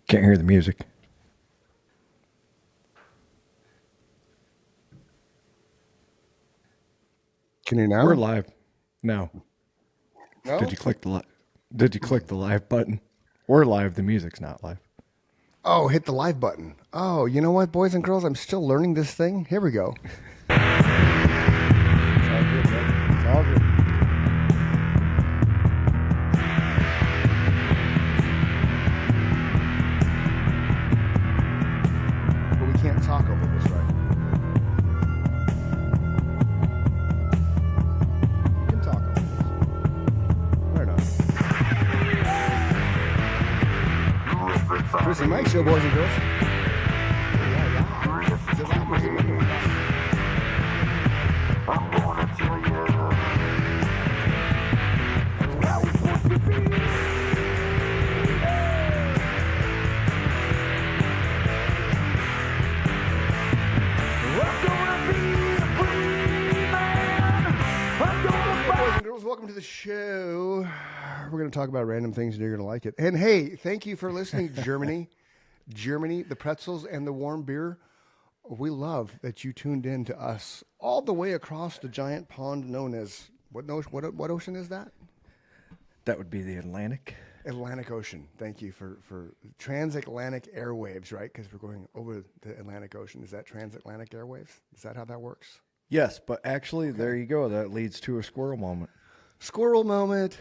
Can't hear the music. Can you now? We're live. No. No? Did you click the live button? We're live. The music's not live. Oh, hit the live button. Oh, you know what, boys and girls? I'm still learning this thing. Here we go. It's all good, brother. It's all good. But we can't talk over this, right? We can talk over this. Right on. Chris and Mike show, boys and girls. Welcome to the show. We're going to talk about random things and you're going to like it. And hey, thank you for listening, Germany. Germany, the pretzels and the warm beer. We love that you tuned in to us all the way across the giant pond known as, what ocean is that? That would be the Atlantic. Atlantic Ocean. Thank you for transatlantic airwaves, right? Because we're going over the Atlantic Ocean. Is that transatlantic airwaves? Is that how that works? Yes, but actually, There you go. That leads to a squirrel moment. Squirrel moment.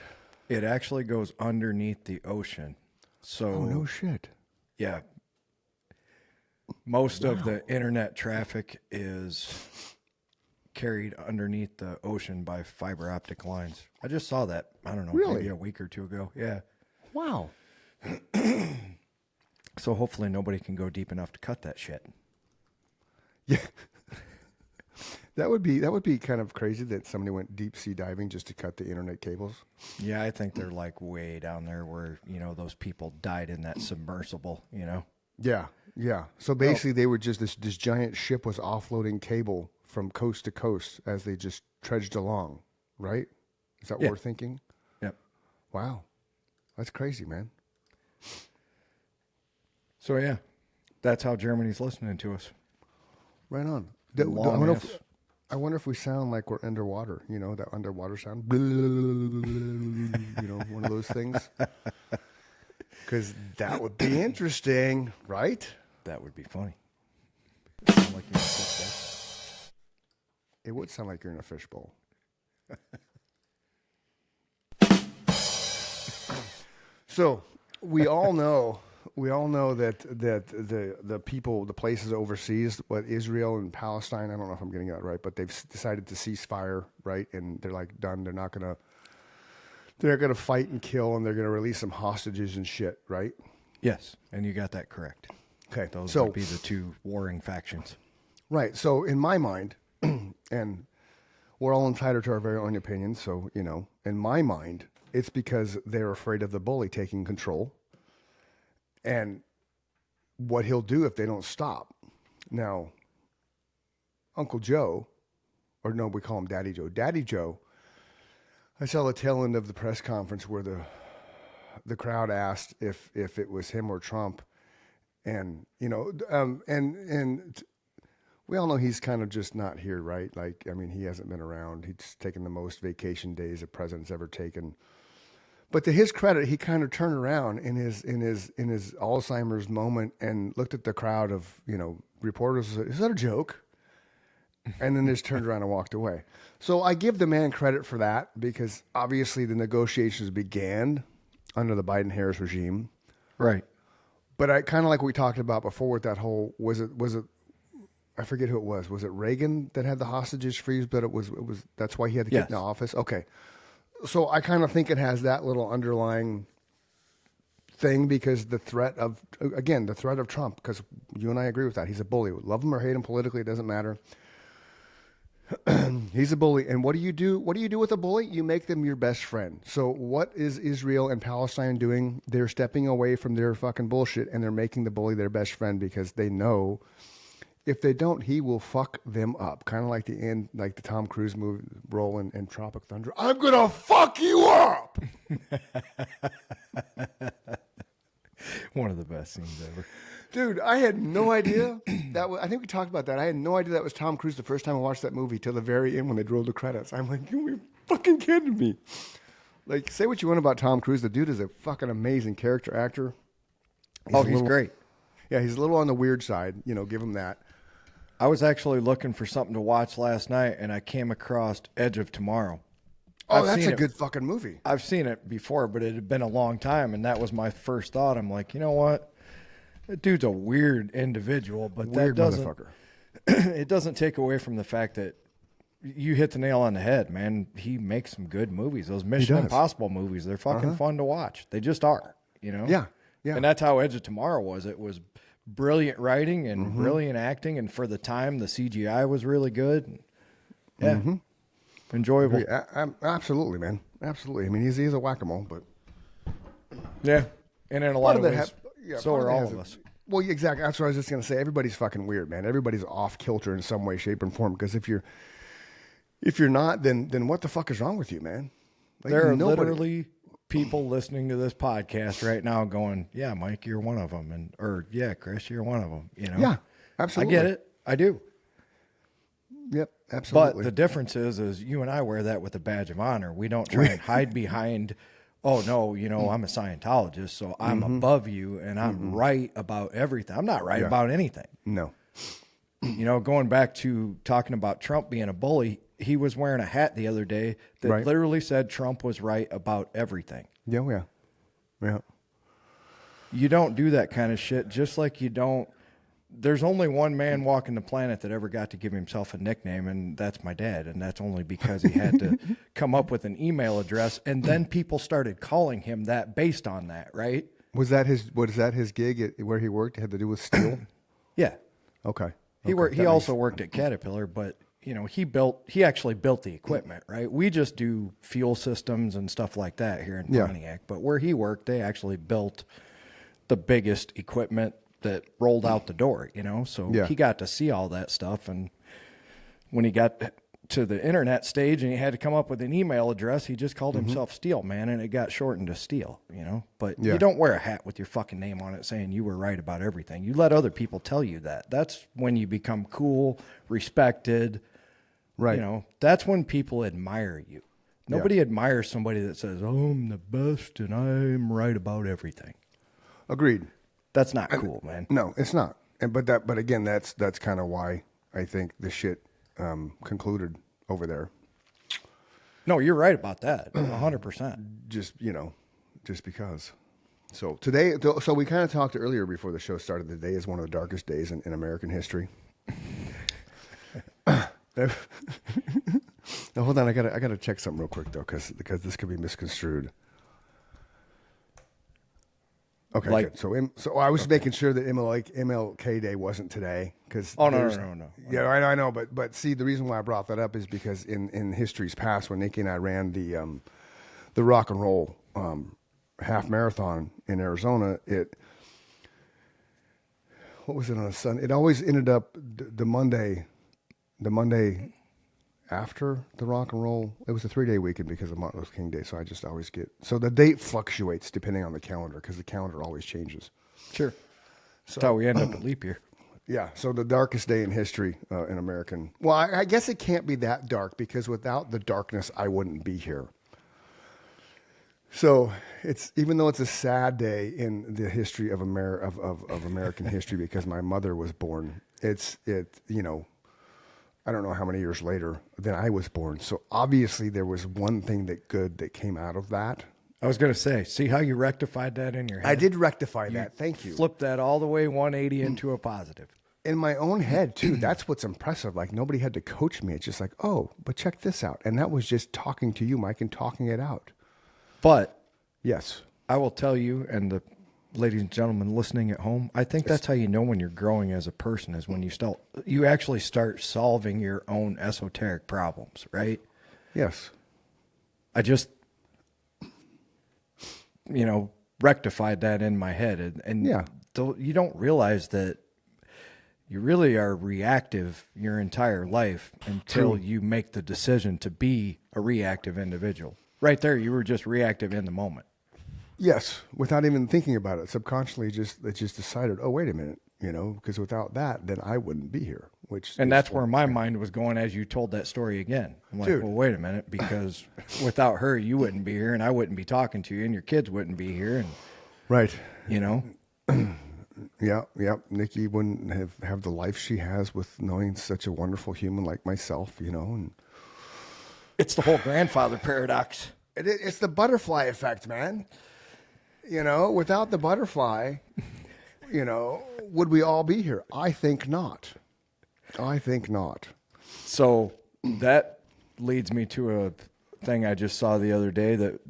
It actually goes underneath the ocean. So, oh, no shit. Yeah. Most of the internet traffic is carried underneath the ocean by fiber optic lines. I just saw that, I don't know, maybe a week or two ago. Yeah. Wow. So hopefully nobody can go deep enough to cut that shit. Yeah. That would be kind of crazy that somebody went deep sea diving just to cut the internet cables. Yeah, I think they're like way down there where, those people died in that submersible, Yeah, yeah. So basically they were just, this giant ship was offloading cable from coast to coast as they just trudged along, right? Is that what we're thinking? Yep. Wow. That's crazy, man. So yeah, that's how Germany's listening to us. Right on. I wonder if we sound like we're underwater, that underwater sound, one of those things. Because that would be interesting, right? That would be funny. Sound like you're in a fishbowl. It would sound like you're in a fishbowl. So we all know that the people, the places overseas, what Israel and Palestine, I don't know if I'm getting that right, but they've decided to cease fire, right? And they're like done. They're not gonna fight and kill, and they're gonna release some hostages and shit, right? Yes, and you got that correct. Okay, those would be the two warring factions. Right. So in my mind, and we're all entitled to our very own opinions. So in my mind, it's because they're afraid of the bully taking control. And what he'll do if they don't stop. Now, Uncle Joe, or no, we call him Daddy Joe. Daddy Joe, I saw the tail end of the press conference where the crowd asked if it was him or Trump. And, and we all know he's kind of just not here, right? Like, I mean, he hasn't been around. He's taken the most vacation days a president's ever taken. But to his credit, he kind of turned around in his Alzheimer's moment and looked at the crowd of reporters. Is that a joke? And then just turned around and walked away. So I give the man credit for that because obviously the negotiations began under the Biden-Harris regime, right? But I kind of like we talked about before with that whole was it I forget who it was. Was it Reagan that had the hostages freeze? But it was that's why he had to get into office. Okay. So I kind of think it has that little underlying thing because the threat of Trump, because you and I agree with that. He's a bully. Love him or hate him politically, it doesn't matter. He's a bully. And what do you do? What do you do with a bully? You make them your best friend. So what is Israel and Palestine doing? They're stepping away from their fucking bullshit and they're making the bully their best friend because they know if they don't, he will fuck them up. Kind of like the Tom Cruise movie role in Tropic Thunder. I'm gonna fuck you up. One of the best scenes ever. Dude, I had no idea that was, I think we talked about that. I had no idea that was Tom Cruise the first time I watched that movie till the very end when they rolled the credits. I'm like, you fucking kidding me? Like, say what you want about Tom Cruise. The dude is a fucking amazing character actor. He's great. Yeah, he's a little on the weird side, give him that. I was actually looking for something to watch last night, and I came across Edge of Tomorrow. Oh, that's a good fucking movie. I've seen it before, but it had been a long time, and that was my first thought. I'm like, you know what? That dude's a weird individual, but Weird that doesn't, motherfucker. it doesn't take away from the fact that you hit the nail on the head, man. He makes some good movies. Those Mission Impossible movies, they're fucking fun to watch. They just are, Yeah, yeah. And that's how Edge of Tomorrow was. It was brilliant writing and brilliant acting, and for the time, the CGI was really good. Yeah, enjoyable. Absolutely, man. Absolutely. I mean, he's a whack-a-mole, but yeah, and in a lot of ways, so are all of of us. Well, exactly. That's what I was just gonna say. Everybody's fucking weird, man. Everybody's off kilter in some way, shape, and form. Because if you're not, then what the fuck is wrong with you, man? Like, there are literally people listening to this podcast right now going, "Yeah, Mike, you're one of them," or "Yeah, Chris, you're one of them." Yeah, absolutely. I get it. I do. Yep, absolutely. But the difference is you and I wear that with a badge of honor. We don't try and hide behind, oh, no, I'm a Scientologist, so I'm above you and I'm right about everything. I'm not right about anything. No. Going back to talking about Trump being a bully, he was wearing a hat the other day that literally said Trump was right about everything. Yeah. You don't do that kind of shit, just like you don't. There's only one man walking the planet that ever got to give himself a nickname, and that's my dad. And that's only because he had to come up with an email address, and then people started calling him that based on that, right? Was that his gig where he worked? It had to do with steel? Yeah. Okay. He also worked at Caterpillar, but he actually built the equipment, right? We just do fuel systems and stuff like that here in Pontiac, but where he worked, they actually built the biggest equipment that rolled out the door, so he got to see all that stuff. And when he got to the internet stage and he had to come up with an email address, he just called himself Steel Man, and it got shortened to Steel, but you don't wear a hat with your fucking name on it saying you were right about everything. You let other people tell you that. That's when you become cool, respected, right? That's when people admire you. Nobody admires somebody that says, oh, I'm the best and I'm right about everything. Agreed. That's not cool, man. No, it's not. But again, that's kind of why I think the shit concluded over there. No, you're right about that. 100%. Just because. So today, so we kind of talked earlier before the show started. Today is one of the darkest days in American history. Now, hold on, I gotta check something real quick though, because this could be misconstrued. Okay, good. So I was making sure that MLK Day wasn't today because no. Yeah, I know, but see, the reason why I brought that up is because in history's past, when Nikki and I ran the rock and roll half marathon in Arizona, what was it on a Sunday? It always ended up the Monday after the rock and roll. It was a 3-day weekend because of Martin Luther King Day, so I just always so the date fluctuates depending on the calendar because the calendar always changes. Sure. That's how we end up at leap year. Yeah, so the darkest day in history in American. Well, I guess it can't be that dark because without the darkness, I wouldn't be here. So even though it's a sad day in the history of American history because my mother was born, I don't know how many years later than I was born. So obviously there was one thing that came out of that. I was going to say, see how you rectified that in your head? I did rectify that. Thank you. Flip that all the way 180 into a positive. In my own head too. That's what's impressive. Like nobody had to coach me. It's just like, oh, but check this out. And that was just talking to you, Mike, and talking it out. But yes, I will tell you, and the ladies and gentlemen listening at home, I think that's how you know when you're growing as a person is when you actually start solving your own esoteric problems, right? Yes. I just, rectified that in my head. And you don't realize that you really are reactive your entire life until you make the decision to be a reactive individual. Right there, you were just reactive in the moment. Yes, without even thinking about it, subconsciously, it just decided, oh, wait a minute, because without that, then I wouldn't be here. And that's where my mind was going as you told that story again. I'm like, Dude. well, wait a minute, because without her, you wouldn't be here, and I wouldn't be talking to you, and your kids wouldn't be here, and Right. Yeah, Nikki wouldn't have the life she has with knowing such a wonderful human like myself, and it's the whole grandfather paradox. it's the butterfly effect, man. Without the butterfly, would we all be here? I think not. So that leads me to a thing I just saw the other day that,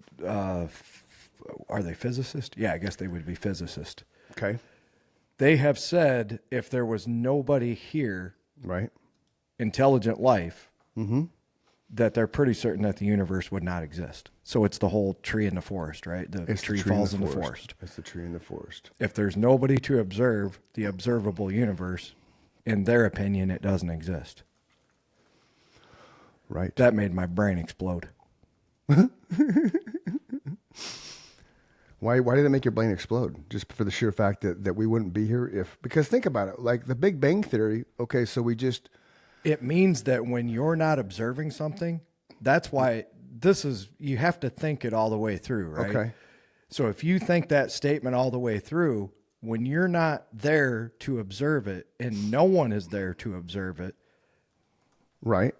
are they physicists? Yeah, I guess they would be physicists. Okay. They have said if there was nobody here, Right. intelligent life, that they're pretty certain that the universe would not exist. So it's the whole tree in the forest, right? The tree falls in the forest. It's the tree in the forest. If there's nobody to observe the observable universe, in their opinion, it doesn't exist. Right. That made my brain explode. Why did it make your brain explode? Just for the sheer fact that we wouldn't be here because think about it, like the Big Bang Theory, okay, so it means that when you're not observing something, that's why you have to think it all the way through, right? Okay. So if you think that statement all the way through, when you're not there to observe it and no one is there to observe it, right,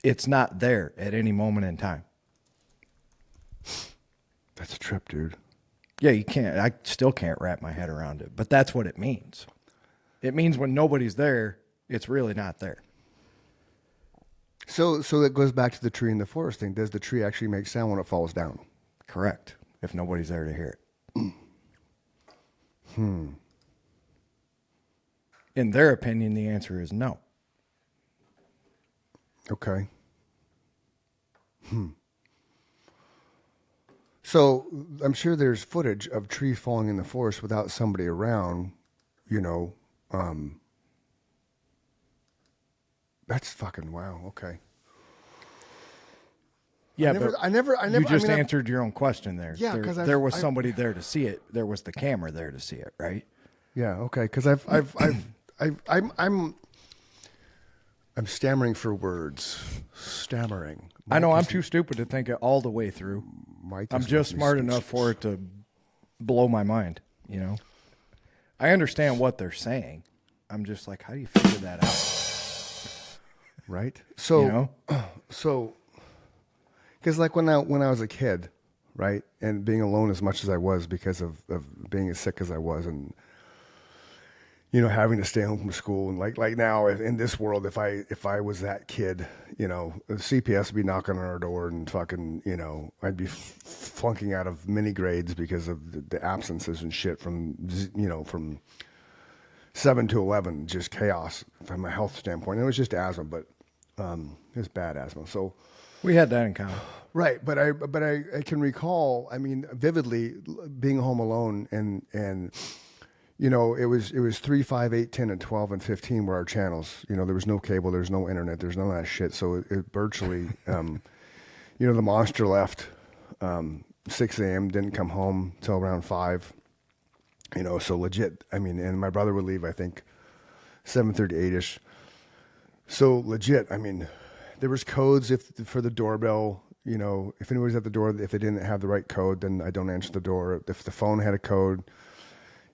it's not there at any moment in time. That's a trip, dude. Yeah, I still can't wrap my head around it, but that's what it means. It means when nobody's there, it's really not there. So that goes back to the tree in the forest thing. Does the tree actually make sound when it falls down? Correct. If nobody's there to hear it. In their opinion, the answer is no. Okay. So I'm sure there's footage of tree falling in the forest without somebody around, that's fucking wow. Okay. Yeah, I never. You just answered your own question there. Yeah, because there was somebody there to see it. There was the camera there to see it, right? Yeah. Okay. Because I'm stammering for words. Stammering. I know I'm too stupid to think it all the way through. I'm just smart enough for it to blow my mind. I understand what they're saying. I'm just like, how do you figure that out? Right. So, because like when I was a kid, right, and being alone as much as I was because of being as sick as I was, and having to stay home from school, and like now in this world, if I was that kid, the CPS would be knocking on our door and fucking, I'd be flunking out of mini grades because of the absences and shit from 7 to 11, just chaos from a health standpoint. And it was just asthma, but it was bad asthma. So we had that in common. Right, but I can recall, vividly being home alone and it was 3, 5, 8, 10, and 12 and 15 were our channels. There was no cable, there's no internet, there's none of that shit. So it virtually, the monster left 6 a.m., didn't come home till around 5. So legit. And my brother would leave, I think, 7:30, 8ish. So legit. There was codes for the doorbell. If anybody's at the door, if they didn't have the right code, then I don't answer the door. If the phone had a code,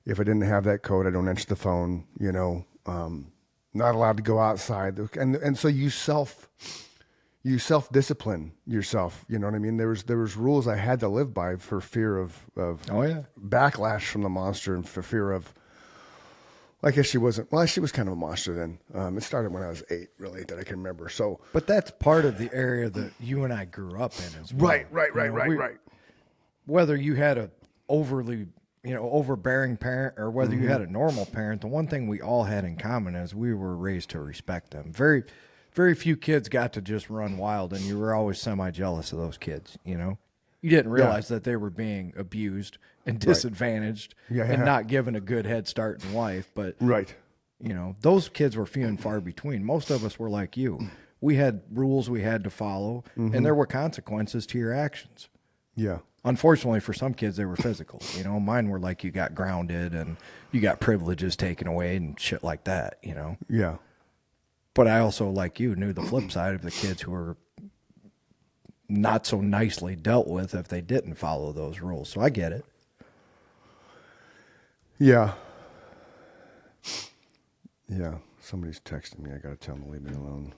if I didn't have that code, I don't answer the phone. Not allowed to go outside, and so you self discipline yourself. You know what I mean? There was rules I had to live by for fear of backlash from the monster and for fear of. I guess she wasn't. Well, she was kind of a monster then. It started when I was 8, really, that I can remember. So, but that's part of the area that you and I grew up in as well. Right. Whether you had a overly, overbearing parent or whether you had a normal parent, the one thing we all had in common is we were raised to respect them. Very, very few kids got to just run wild, and you were always semi-jealous of those kids. You didn't realize that they were being abused and disadvantaged and not given a good head start in life. But, those kids were few and far between. Most of us were like you. We had rules we had to follow, and there were consequences to your actions. Yeah. Unfortunately, for some kids, they were physical. You know, mine were like you got grounded and you got privileges taken away and shit like that, you know? Yeah. But I also, like you, knew the flip side of the kids who were not so nicely dealt with if they didn't follow those rules. So I get it. Yeah. Yeah. Somebody's texting me. I got to tell them to leave me alone.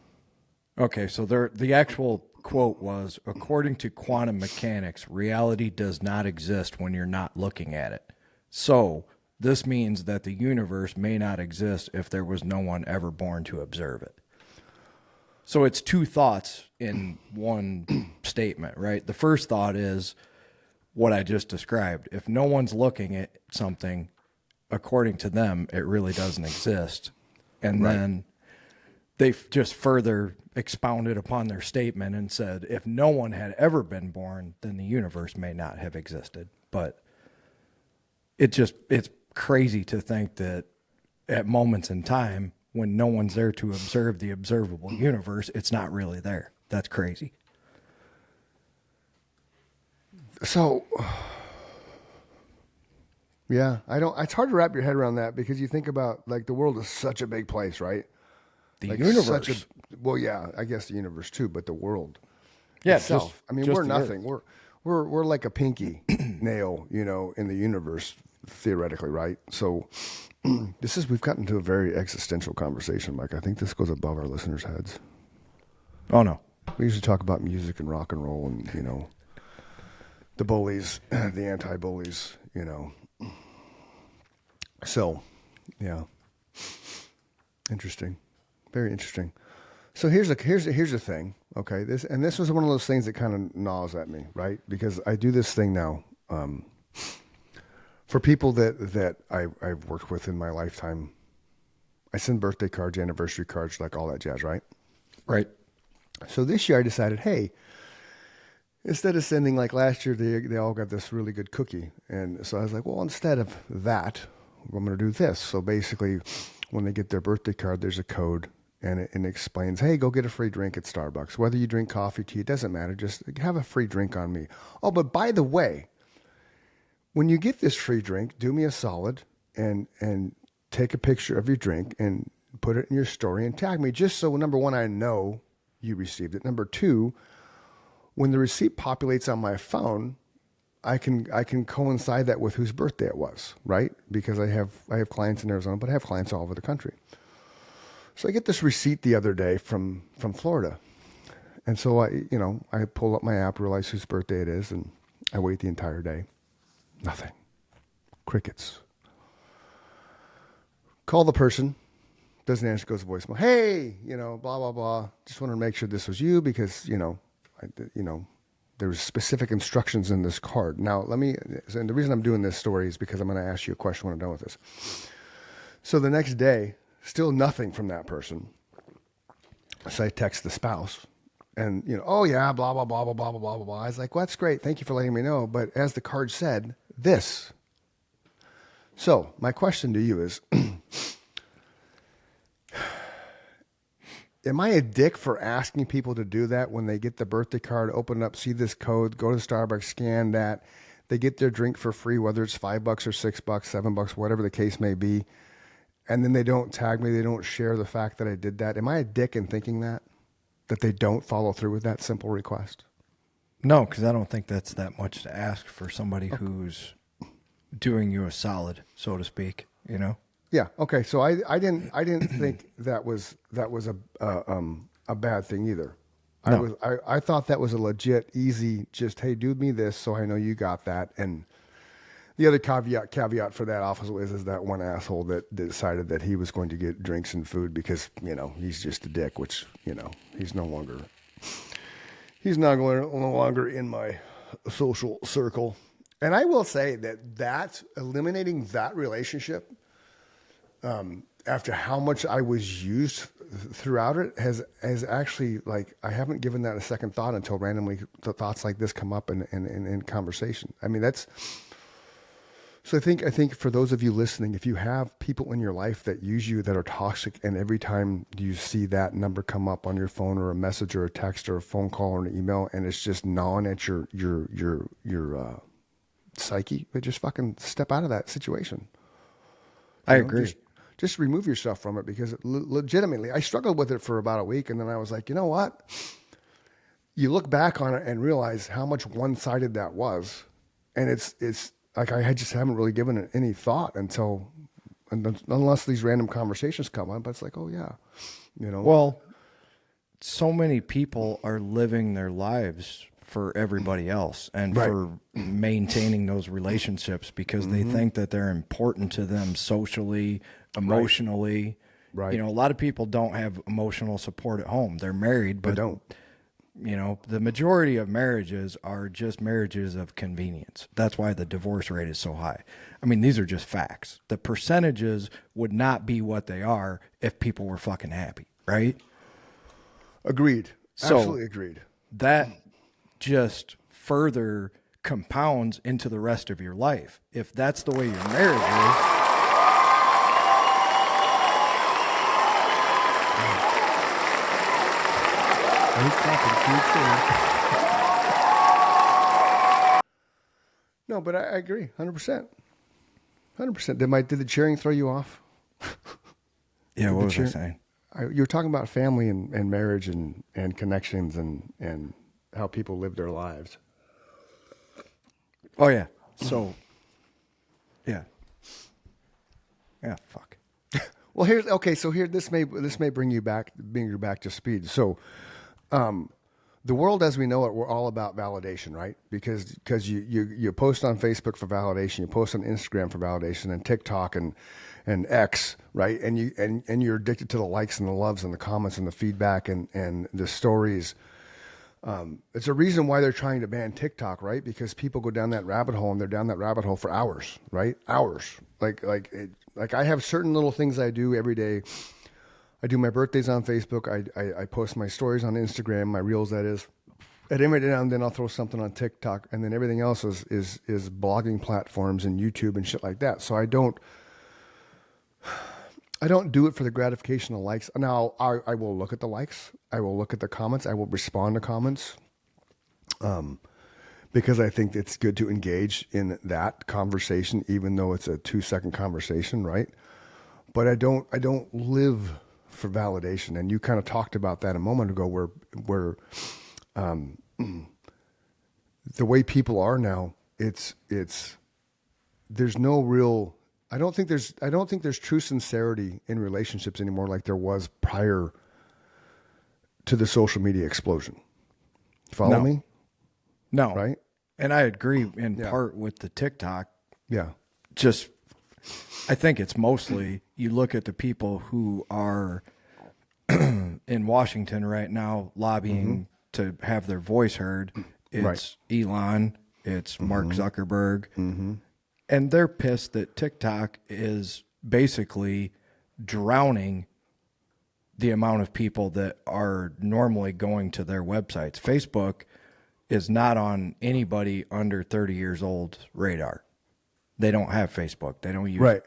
Okay, so the actual quote was, according to quantum mechanics, reality does not exist when you're not looking at it. So this means that the universe may not exist if there was no one ever born to observe it. So it's two thoughts in one statement, right? The first thought is what I just described. If no one's looking at something, according to them, it really doesn't exist. And then they've just further expounded upon their statement and said, if no one had ever been born, then the universe may not have existed. But it's crazy to think that at moments in time, when no one's there to observe the observable universe, it's not really there. That's crazy. So, yeah, it's hard to wrap your head around that because you think about like the world is such a big place, right? The Like universe. Well, yeah, I guess the universe too, but the world itself. I mean, we're nothing. We're like a pinky nail, you know, in the universe theoretically, right? So we've gotten to a very existential conversation, Mike. I think this goes above our listeners' heads. Oh, no. We usually talk about music and rock and roll and, you know, the bullies, the anti-bullies, you know. So, yeah. Interesting. Very interesting. So here's the thing, okay? This was one of those things that kind of gnaws at me, right? Because I do this thing now for people that I've worked with in my lifetime. I send birthday cards, anniversary cards, like all that jazz, right? Right. So this year I decided, hey, instead of sending like last year, they all got this really good cookie, and so I was like, well, instead of that, I'm going to do this. So basically, when they get their birthday card, there's a code. And it explains, hey, go get a free drink at Starbucks. Whether you drink coffee, tea, it doesn't matter. Just have a free drink on me. Oh, but by the way, when you get this free drink, do me a solid and take a picture of your drink and put it in your story and tag me just so, number one, I know you received it. Number two, when the receipt populates on my phone, I can coincide that with whose birthday it was, right? Because I have clients in Arizona, but I have clients all over the country. So I get this receipt the other day from Florida. And so I pull up my app, realize whose birthday it is, and I wait the entire day. Nothing. Crickets. Call the person. Doesn't answer, goes to voicemail. Hey, blah, blah, blah. Just wanted to make sure this was you because, there's specific instructions in this card. Now, and the reason I'm doing this story is because I'm going to ask you a question when I'm done with this. So the next day, still nothing from that person. So I text the spouse and, oh yeah, blah, blah, blah, blah, blah, blah, blah, blah. I was like, well, that's great. Thank you for letting me know. But as the card said, this. So my question to you is, am I a dick for asking people to do that when they get the birthday card, open it up, see this code, go to Starbucks, scan that, they get their drink for free, whether it's $5 or $6, $7, whatever the case may be. And then they don't tag me, they don't share the fact that I did that. Am I a dick in thinking that they don't follow through with that simple request? No, because I don't think that's that much to ask for somebody who's doing you a solid, so to speak, Yeah. Okay. So I didn't think that was a bad thing either. No. I thought that was a legit, easy, just, hey, do me this so I know you got that. And the other caveat for that office is that one asshole that decided that he was going to get drinks and food because, he's just a dick, which, he's no longer in my social circle. And I will say that eliminating that relationship, after how much I was used throughout it has actually, like, I haven't given that a second thought until randomly the thoughts like this come up in conversation. I mean, So I think for those of you listening, if you have people in your life that use you that are toxic, and every time you see that number come up on your phone or a message or a text or a phone call or an email, and it's just gnawing at your psyche, but just fucking step out of that situation. I agree. Just remove yourself from it, because legitimately, I struggled with it for about a week, and then I was like, you know what? You look back on it and realize how much one-sided that was, and it's like I just haven't really given it any thought unless these random conversations come on. But it's like, oh yeah, Well, so many people are living their lives for everybody else and for maintaining those relationships because they think that they're important to them socially, emotionally. Right. A lot of people don't have emotional support at home. They're married, but they don't. The majority of marriages are just marriages of convenience. That's why the divorce rate is so high. I mean, these are just facts. The percentages would not be what they are if people were fucking happy, right? Agreed. Absolutely agreed. That just further compounds into the rest of your life. If that's the way your marriage is, No, but I agree, 100%. 100%. Did the cheering throw you off? Yeah, what was I saying? You were talking about family and marriage and connections and how people live their lives. Oh yeah. So, yeah. Yeah. Fuck. Well, this may bring you back to speed. So, the world as we know it, we're all about validation, right? Because you post on Facebook for validation, you post on Instagram for validation, and TikTok and X, right? And you're addicted to the likes and the loves and the comments and the feedback and the stories. It's a reason why they're trying to ban TikTok, right? Because people go down that rabbit hole and they're down that rabbit hole for hours, right? Hours. Like I have certain little things I do every day. I do my birthdays on Facebook. I post my stories on Instagram, my reels, that is. And every now and then I'll throw something on TikTok, and then everything else is blogging platforms and YouTube and shit like that. So I don't do it for the gratification of likes. Now I will look at the likes. I will look at the comments. I will respond to comments. Because I think it's good to engage in that conversation, even though it's a 2-second conversation, right? But I don't live for validation. And you kind of talked about that a moment ago where the way people are now, there's no real, I don't think there's true sincerity in relationships anymore like there was prior to the social media explosion. Follow me? No. Right? And I agree in part with the TikTok. Yeah. Just, I think it's mostly you look at the people who are in Washington right now lobbying to have their voice heard. It's Elon, it's Mark Zuckerberg, and they're pissed that TikTok is basically drowning the amount of people that are normally going to their websites. Facebook is not on anybody under 30 years old radar. They don't have Facebook. They don't use it.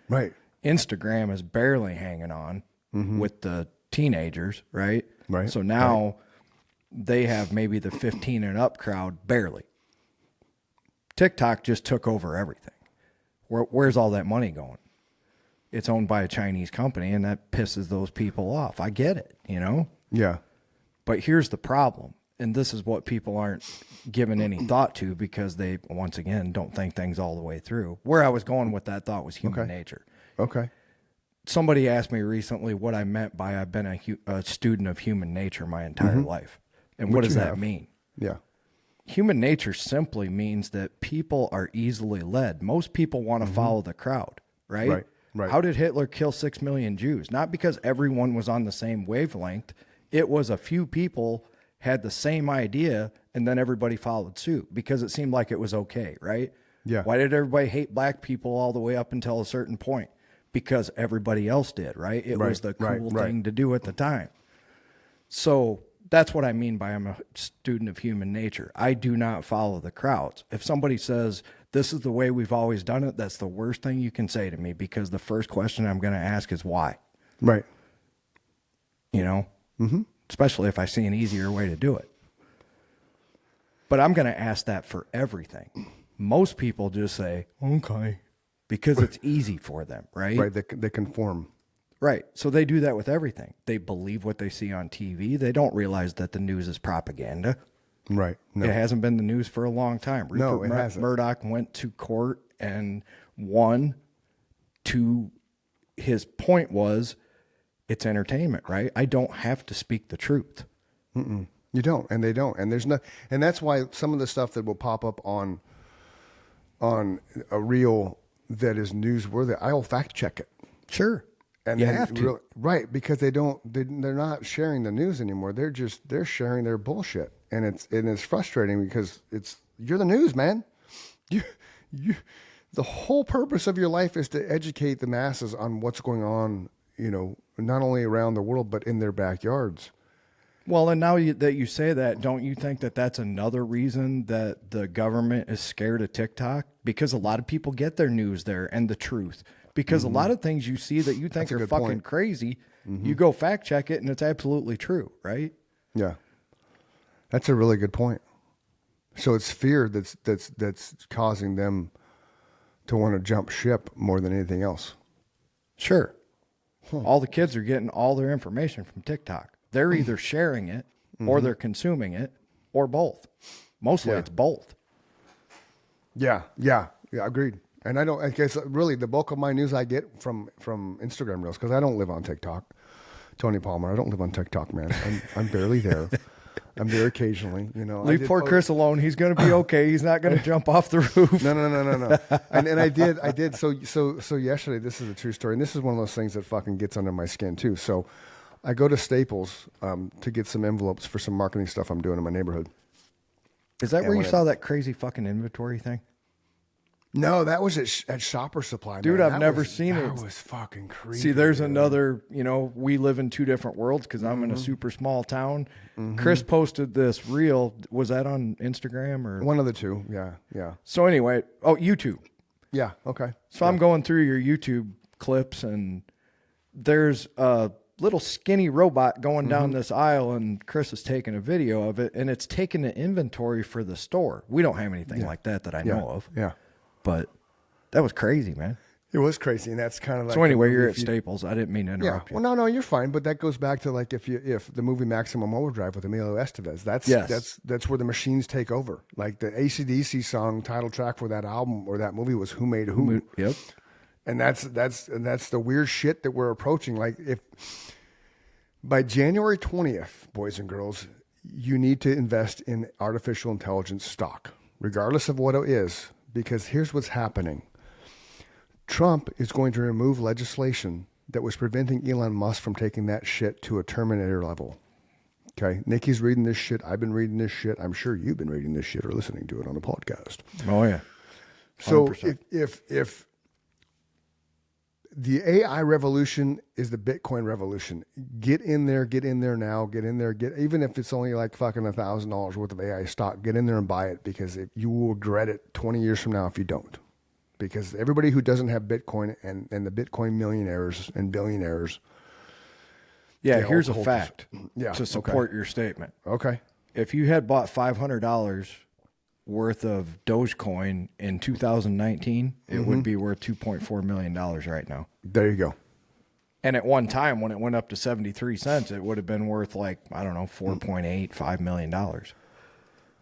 Right. Instagram is barely hanging on with the teenagers, right? Right. So now they have maybe the 15 and up crowd, barely. TikTok just took over everything. Where's all that money going? It's owned by a Chinese company, and that pisses those people off. I get it, Yeah. But here's the problem. And this is what people aren't giving any thought to because they, once again, don't think things all the way through. Where I was going with that thought was human nature. Okay. Somebody asked me recently what I meant by I've been a student of human nature my entire life. And what does that mean? Yeah. Human nature simply means that people are easily led. Most people want to follow the crowd, right? Right. How did Hitler kill 6 million Jews? Not because everyone was on the same wavelength. It was a few people had the same idea, and then everybody followed suit because it seemed like it was okay, right? Yeah. Why did everybody hate black people all the way up until a certain point? Because everybody else did, right? It was the cool thing to do at the time. So that's what I mean by I'm a student of human nature. I do not follow the crowds. If somebody says this is the way we've always done it, that's the worst thing you can say to me, because the first question I'm going to ask is why. Right. You know, especially if I see an easier way to do it. But I'm going to ask that for everything. Most people just say, okay, because it's easy for them, right? Right. They conform. Right. So they do that with everything. They believe what they see on TV. They don't realize that the news is propaganda. Right. No. It hasn't been the news for a long time. No, it hasn't. Murdoch went to court and won. His point was, it's entertainment, right? I don't have to speak the truth. You don't, and they don't, and and that's why some of the stuff that will pop up on a reel that is newsworthy, I'll fact check it. Sure. And you then have to. Right, because they're not sharing the news anymore. They're sharing their bullshit, and it's frustrating because you're the news, man. You the whole purpose of your life is to educate the masses on what's going on, not only around the world but in their backyards. Well, and now that you say that, don't you think that that's another reason that the government is scared of TikTok? Because a lot of people get their news there and the truth. Because a lot of things you see that you think are fucking crazy, you go fact check it and it's absolutely true, right? Yeah. That's a really good point. So it's fear that's causing them to want to jump ship more than anything else. Sure. All the kids are getting all their information from TikTok. They're either sharing it or they're consuming it or both. Mostly it's both. Yeah, agreed. And I guess really the bulk of my news I get from Instagram Reels, because I don't live on TikTok. Tony Palmer, I don't live on TikTok, man. I'm barely there. I'm there occasionally, Leave poor Chris alone. He's going to be okay. He's not going to jump off the roof. No. And I did. So yesterday, this is a true story. And this is one of those things that fucking gets under my skin too. So I go to Staples to get some envelopes for some marketing stuff I'm doing in my neighborhood. Is that where you saw that crazy fucking inventory thing? No, that was at Shopper Supply. Dude, man. I've never seen it. That was fucking crazy. See, there's another, we live in two different worlds because I'm in a super small town. Chris posted this reel. Was that on Instagram or? One of the two, yeah. So anyway, YouTube. Yeah, okay. So I'm going through your YouTube clips and there's a little skinny robot going down this aisle and Chris is taking a video of it and it's taking the inventory for the store. We don't have anything like that I know of. Yeah. But that was crazy, man. It was crazy, and that's kind of like. So anyway, you're at Staples. I didn't mean to interrupt you. Well, no, you're fine. But that goes back to like if the movie Maximum Overdrive with Emilio Estevez. That's where the machines take over. Like the AC/DC song title track for that album or that movie was "Who Made Who." Yep. And that's the weird shit that we're approaching. Like if by January 20th, boys and girls, you need to invest in artificial intelligence stock, regardless of what it is. Because here's what's happening. Trump is going to remove legislation that was preventing Elon Musk from taking that shit to a Terminator level. Okay? Nikki's reading this shit. I've been reading this shit. I'm sure you've been reading this shit or listening to it on the podcast. Oh, yeah. 100%. So if the AI revolution is the Bitcoin revolution, get in there now, even if it's only like fucking $1,000 worth of AI stock, get in there and buy it because you will regret it 20 years from now if you don't. Because everybody who doesn't have Bitcoin and the Bitcoin millionaires and billionaires. Yeah, here's a fact to support your your statement. Okay. If you had bought $500 worth of Dogecoin in 2019, it would be worth $2.4 million right now. There you go. And at one time, when it went up to 73 cents, it would have been worth like, I don't know, $4.85 million.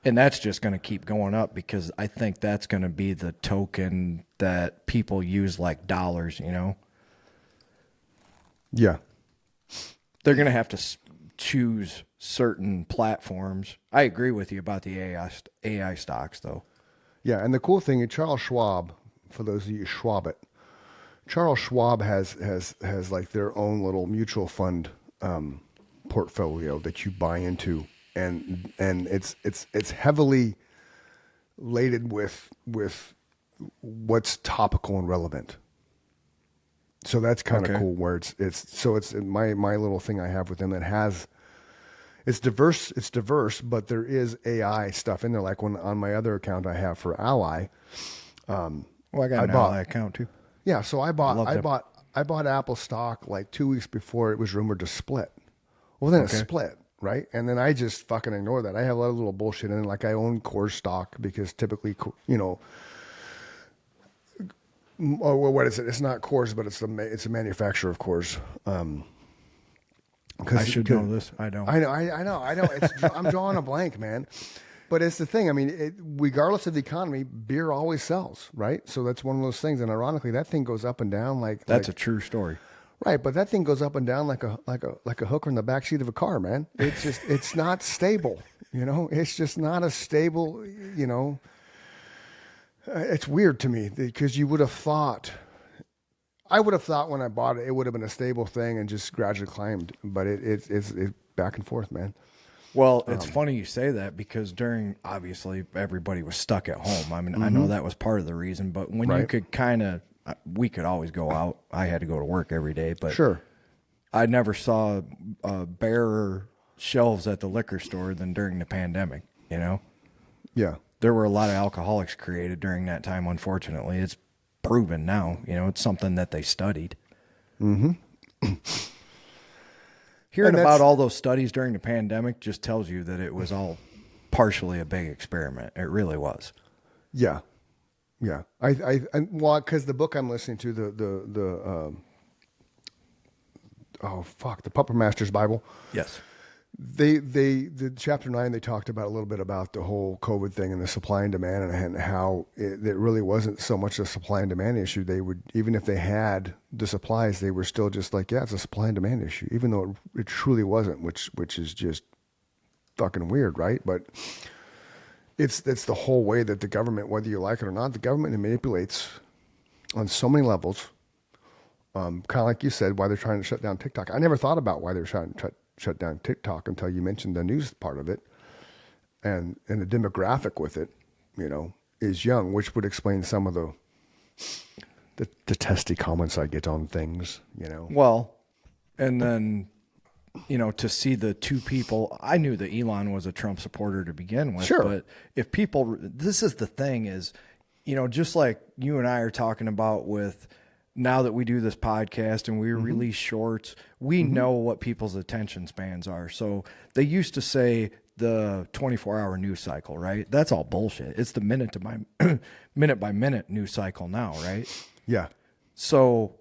And that's just going to keep going up because I think that's going to be the token that people use like dollars, Yeah. They're going to have to choose certain platforms. I agree with you about the AI stocks, though. Yeah, and the cool thing is Charles Schwab, for those of you Schwab it, Charles Schwab has like their own little mutual fund portfolio that you buy into, and it's heavily laden with what's topical and relevant. So that's kind of cool. Where it's my little thing I have with them that has. It's diverse, but there is AI stuff in there. Like on my other account I have for Ally, Well, I got an bought- ally account too. Yeah, so I love that. bought Apple stock like 2 weeks before it was rumored to split. Well, then it Okay. split, right? And then I just fucking ignore that. I have a lot of little bullshit in it. Like I own Coors stock because typically, or what is it? It's not Coors, but it's a manufacturer of Coors. I should know this. I don't. I know. I'm drawing a blank, man. But it's the thing. I mean, regardless of the economy, beer always sells, right? So that's one of those things. And ironically, that thing goes up and down like That's a true story. right. But that thing goes up and down like a hooker in the backseat of a car, man. It's just it's not stable. It's just not a stable. It's weird to me because I would have thought when I bought it, it would have been a stable thing and just gradually climbed. But it's back and forth, man. Well, it's funny you say that because obviously everybody was stuck at home. I mean, I know that was part of the reason, but when you could we could always go out. I had to go to work every day, but Sure. I never saw barer shelves at the liquor store than during the pandemic. Yeah. There were a lot of alcoholics created during that time. Unfortunately, it's proven now. It's something that they studied. Mm-hmm. Hearing about all those studies during the pandemic just tells you that it was all partially a big experiment. It really was. Yeah. Yeah. Because the book I'm listening to, the Puppet Master's Bible. Yes. The chapter 9, they talked about a little bit about the whole COVID thing and the supply and demand and how it really wasn't so much a supply and demand issue. They would, even if they had the supplies, they were still just like, yeah, it's a supply and demand issue, even though it truly wasn't, which is just fucking weird, right? But it's the whole way that the government, whether you like it or not, the government manipulates on so many levels. Kind of like you said, why they're trying to shut down TikTok. I never thought about why they're trying to shut down TikTok until you mentioned the news part of it, and the demographic with it, is young, which would explain some of the testy comments I get on things, Well, and then, to see the two people, I knew that Elon was a Trump supporter to begin with, Sure. But if people, this is the thing is, just like you and I are talking about with now that we do this podcast and we release shorts, we know what people's attention spans are. So they used to say the 24-hour news cycle, right? That's all bullshit. It's the minute by minute news cycle now, right? Yeah. So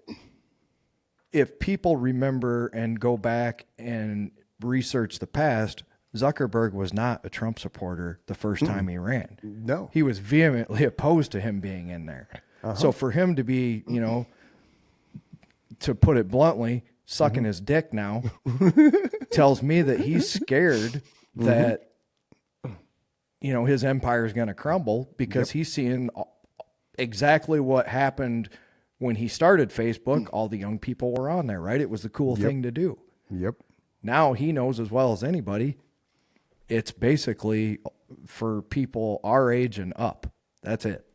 if people remember and go back and research the past, Zuckerberg was not a Trump supporter the first time he ran. No. He was vehemently opposed to him being in there. So for him to be, to put it bluntly, sucking his dick now tells me that he's scared that, his empire is going to crumble because he's seeing exactly what happened when he started Facebook. All the young people were on there, right? It was the cool thing to do. Yep. Now he knows as well as anybody, it's basically for people our age and up. That's it.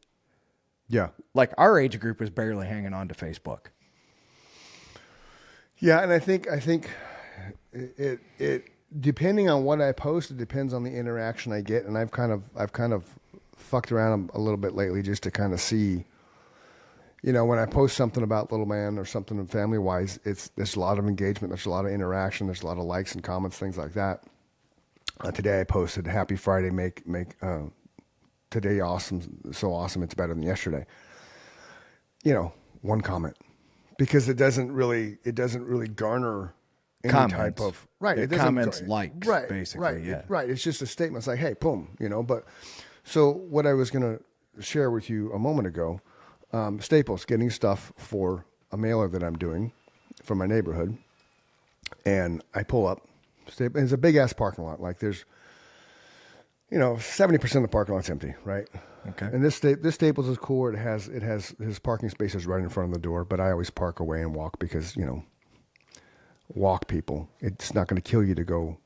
Yeah. Like our age group is barely hanging on to Facebook. Yeah, and I think it depending on what I post, it depends on the interaction I get, and I've kind of fucked around a little bit lately just to kind of see, when I post something about little man or something family wise, there's a lot of engagement, there's a lot of interaction, there's a lot of likes and comments, things like that. Today I posted "Happy Friday, make today awesome, so awesome it's better than yesterday." One comment. Because it doesn't really garner any Comments. type of right. It doesn't Comments, likes, right, basically. right, Yeah. right. It's just a statement. It's like, hey, boom, But so what I was gonna share with you a moment ago, Staples getting stuff for a mailer that I'm doing from my neighborhood, and I pull up. It's a big ass parking lot. Like there's, 70% of the parking lot's empty, right? Okay. And this Staples is cool. It has his parking spaces right in front of the door, but I always park away and walk because walk people. It's not going to kill you to go,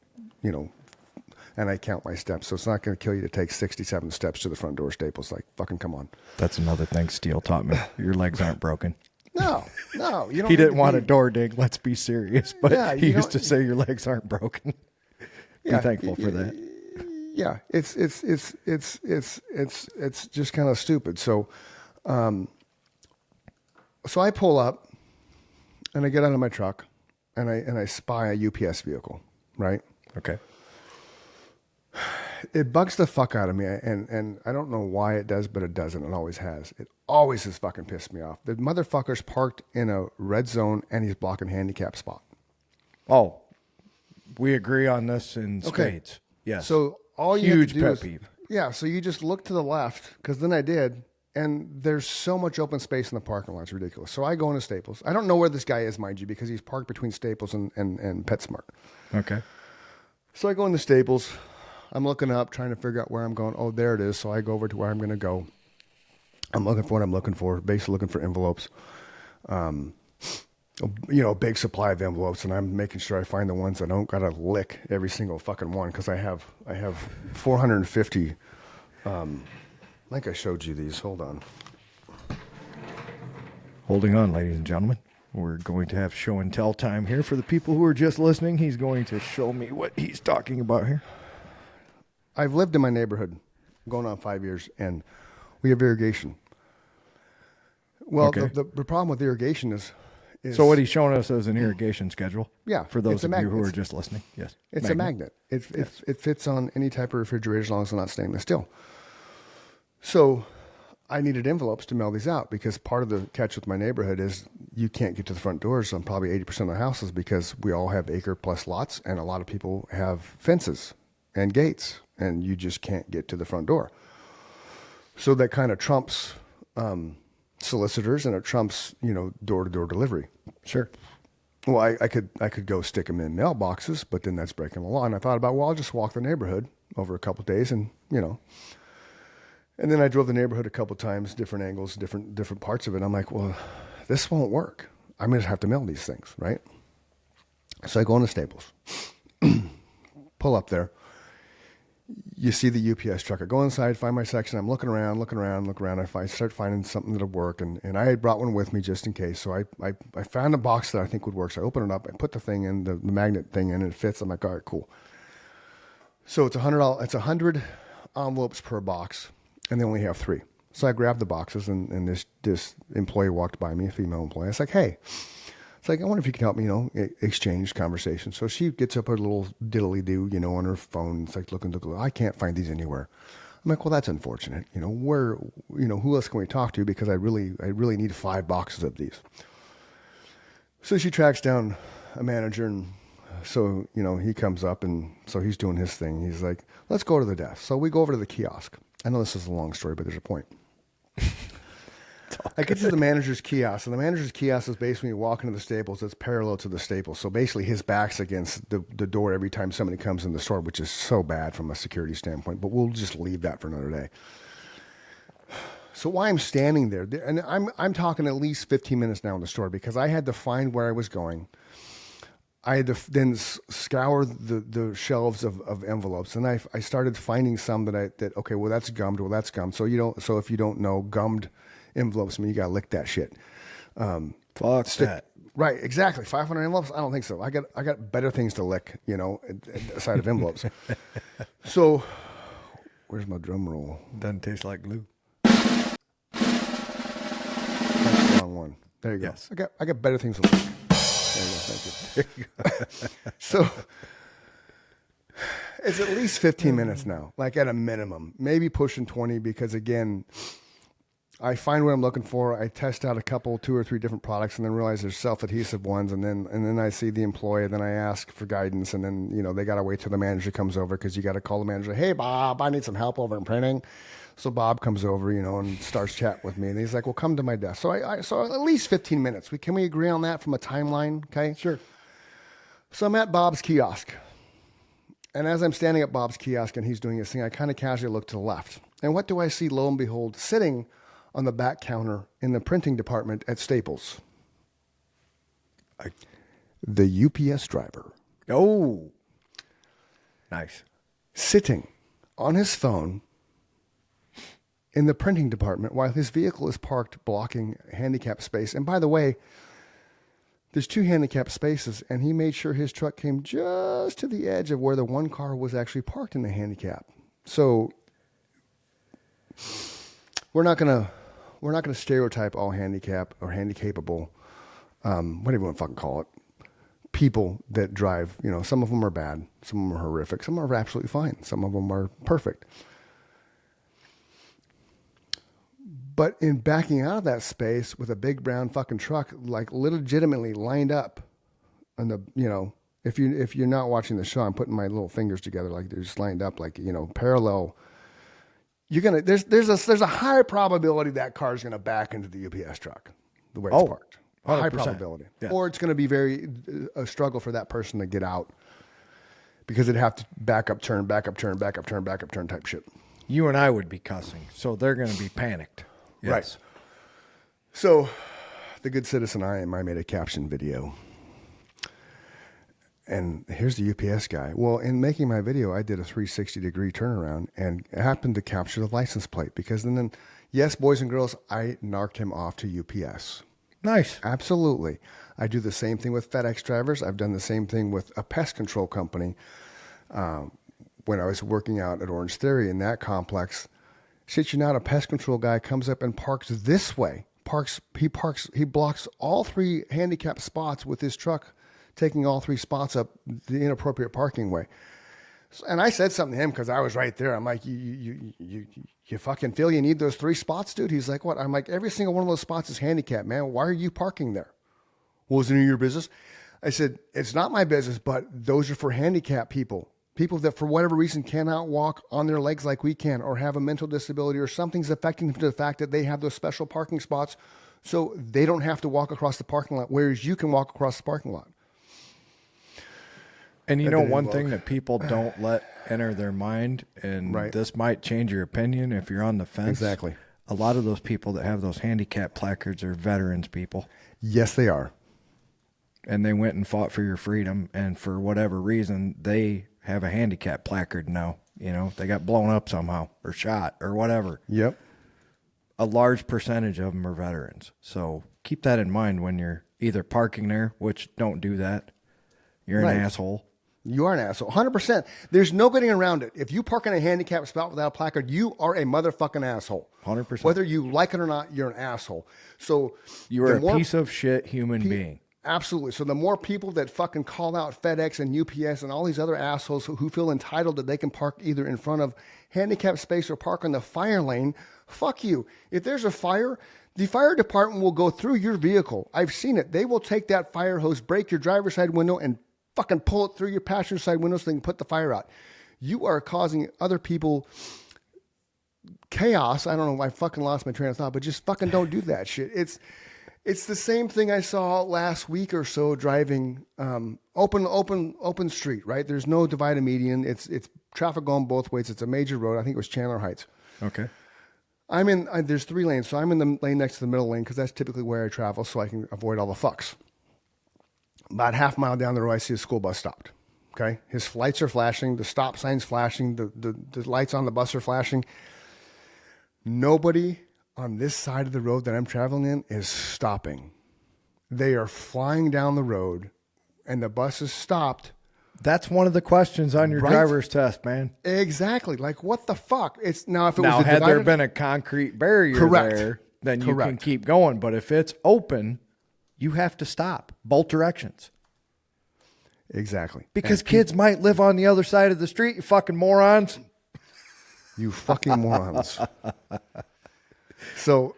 and I count my steps, so it's not going to kill you to take 67 steps to the front door. Staples, like fucking come on. That's another thing Steele taught me. Your legs aren't broken. No, you don't. He didn't want a door dig. Let's be serious, but Yeah, he you used to don't- say your legs aren't broken. Be thankful for that. Yeah, it's just kind of stupid. So, So I pull up and I get out of my truck and I spy a UPS vehicle, right? Okay. It bugs the fuck out of me, and I don't know why it does, but it doesn't. It always has. It always has fucking pissed me off. The motherfucker's parked in a red zone, and he's blocking handicap spot. Oh, we agree on this in spades. Yes. So all you huge have to do pet peeve. Yeah, so you just look to the left, because then I did, and there's so much open space in the parking lot. It's ridiculous. So I go into Staples. I don't know where this guy is, mind you, because he's parked between Staples and PetSmart. Okay. So I go into Staples. I'm looking up, trying to figure out where I'm going. Oh, there it is. So I go over to where I'm going to go. I'm looking for what I'm looking for, basically looking for envelopes. A big supply of envelopes, and I'm making sure I find the ones that I don't got to lick every single fucking one, because I have 450. I think I showed you these. Hold on. Holding on, ladies and gentlemen. We're going to have show and tell time here for the people who are just listening. He's going to show me what he's talking about here. I've lived in my neighborhood going on 5 years, and we have irrigation. Well, Okay. the problem with irrigation is so what he's showing us is an irrigation schedule. Yeah, For those it's a of you magnet. who are just listening. Yes. it's a magnet. It fits on any type of refrigerator as long as it's not stainless steel. So I needed envelopes to mail these out, because part of the catch with my neighborhood is you can't get to the front doors on probably 80% of the houses, because we all have acre plus lots, and a lot of people have fences and gates, and you just can't get to the front door. So that kind of trumps solicitors, and it trumps, door-to-door delivery. Sure. Well, I could go stick them in mailboxes, but then that's breaking the law. And I thought about, I'll just walk the neighborhood over a couple of days, and and then I drove the neighborhood a couple of times, different angles, different parts of it. I'm like, well, this won't work. I'm going to have to mail these things, right? So I go into Staples, pull up there. You see the UPS truck. I go inside, find my section. I'm looking around. I start finding something that'll work. And I had brought one with me just in case. So I found a box that I think would work. So I open it up and put the thing in, the magnet thing in, and it fits. I'm like, all right, cool. So it's $100. It's 100 envelopes per box, and they only have 3. So I grabbed the boxes, and this employee walked by me, a female employee. I was like, hey. It's like, I wonder if you can help me, exchange conversation. So she gets up her little diddly-do, on her phone. It's like, looking, I can't find these anywhere. I'm like, well, that's unfortunate. Where, who else can we talk to? Because I really need 5 boxes of these. So she tracks down a manager, and so, he comes up, and so he's doing his thing. He's like, let's go to the desk. So we go over to the kiosk. I know this is a long story, but there's a point. I get to the manager's kiosk, and the manager's kiosk is basically walking to the Staples. It's parallel to the Staples. So basically his back's against the door every time somebody comes in the store, which is so bad from a security standpoint, but we'll just leave that for another day. So while I'm standing there, and I'm talking at least 15 minutes now in the store, because I had to find where I was going. I had to then scour the shelves of envelopes, and I started finding some that okay, well, that's gummed. Well, that's gummed. So if you don't know, gummed envelopes, I mean, you gotta lick that shit. Fuck that. Right, exactly. 500 envelopes? I don't think so. I got better things to lick, aside of envelopes. So, where's my drum roll? Doesn't taste like glue. That's the wrong one. There you go. Yes. I got better things to lick. There you go. Thank you. So, it's at least 15 minutes now, like at a minimum, maybe pushing 20, because again, I find what I'm looking for. I test out 2 or 3 different products, and then realize there's self-adhesive ones. And then I see the employee. Then I ask for guidance, and then they got to wait till the manager comes over, because you got to call the manager. Hey, Bob, I need some help over in printing. So Bob comes over, and starts chatting with me, and he's like, "Well, come to my desk." So at least 15 minutes. Can we agree on that from a timeline? Okay, Sure. So I'm at Bob's kiosk, and as I'm standing at Bob's kiosk and he's doing his thing, I kind of casually look to the left, and what do I see? Lo and behold, sitting on the back counter in the printing department at Staples, the UPS driver. Oh, nice. Sitting on his phone in the printing department while his vehicle is parked blocking handicap space. And by the way, there's 2 handicap spaces, and he made sure his truck came just to the edge of where the one car was actually parked in the handicap. So we're not going to we're not going to stereotype all handicap or handicapable, whatever you want to fucking call it, people that drive. You know, some of them are bad, some of them are horrific, some are absolutely fine, some of them are perfect. But in backing out of that space with a big brown fucking truck, like legitimately lined up, and if you're not watching the show, I'm putting my little fingers together like they're just lined up, like parallel. You're gonna there's a high probability that car is gonna back into the UPS truck the way it's parked. 100%. High probability, Yeah. or it's gonna be a struggle for that person to get out because it'd have to back up, turn type shit. You and I would be cussing, so they're going to be panicked. Yes. Right. So, the good citizen I made a caption video. And here's the UPS guy. Well, in making my video, I did a 360-degree turnaround and happened to capture the license plate because then, yes, boys and girls, I narked him off to UPS. Nice. Absolutely. I do the same thing with FedEx drivers. I've done the same thing with a pest control company when I was working out at Orange Theory in that complex. Shit you not, a pest control guy comes up and parks this way. He blocks all 3 handicapped spots with his truck, taking all 3 spots up the inappropriate parking way. And I said something to him because I was right there. I'm like, you fucking feel you need those 3 spots, dude? He's like, what? I'm like, every single one of those spots is handicapped, man. Why are you parking there? Well, is it your business? I said, it's not my business, but those are for handicapped people. People that for whatever reason cannot walk on their legs like we can, or have a mental disability, or something's affecting them to the fact that they have those special parking spots so they don't have to walk across the parking lot, whereas you can walk across the parking lot. And one thing that people don't let enter their mind, and this might change your opinion if you're on the fence. Exactly. A lot of those people that have those handicap placards are veterans people. Yes, they are. And they went and fought for your freedom, and for whatever reason, they have a handicap placard now. They got blown up somehow or shot or whatever. Yep. A large percentage of them are veterans. So keep that in mind when you're either parking there, which don't do that. You're an asshole. You are an asshole. 100%. There's no getting around it. If you park in a handicapped spot without a placard, you are a motherfucking asshole. 100%. Whether you like it or not, you're an asshole. So you are a piece of shit human being. Absolutely. So the more people that fucking call out FedEx and UPS and all these other assholes who feel entitled that they can park either in front of handicapped space or park on the fire lane, fuck you. If there's a fire, the fire department will go through your vehicle. I've seen it. They will take that fire hose, break your driver's side window, and fucking pull it through your passenger side window so they can put the fire out. You are causing other people chaos. I don't know. I fucking lost my train of thought, but just fucking don't do that shit. It's the same thing I saw last week or so driving open street, right? There's no divided median. It's traffic going both ways. It's a major road. I think it was Chandler Heights. Okay. There's 3 lanes, so I'm in the lane next to the middle lane because that's typically where I travel so I can avoid all the fucks. About half a mile down the road, I see a school bus stopped. Okay? His lights are flashing. The stop sign's flashing. The lights on the bus are flashing. Nobody on this side of the road that I'm traveling in is stopping. They are flying down the road, and the bus is stopped. That's one of the questions on your driver's test, man. Exactly. Like, what the fuck? It's now if it was had divided, there been a concrete barrier there, then you can keep going. But if it's open, you have to stop both directions. Exactly. Because kids might live on the other side of the street, you fucking morons. You fucking morons. So,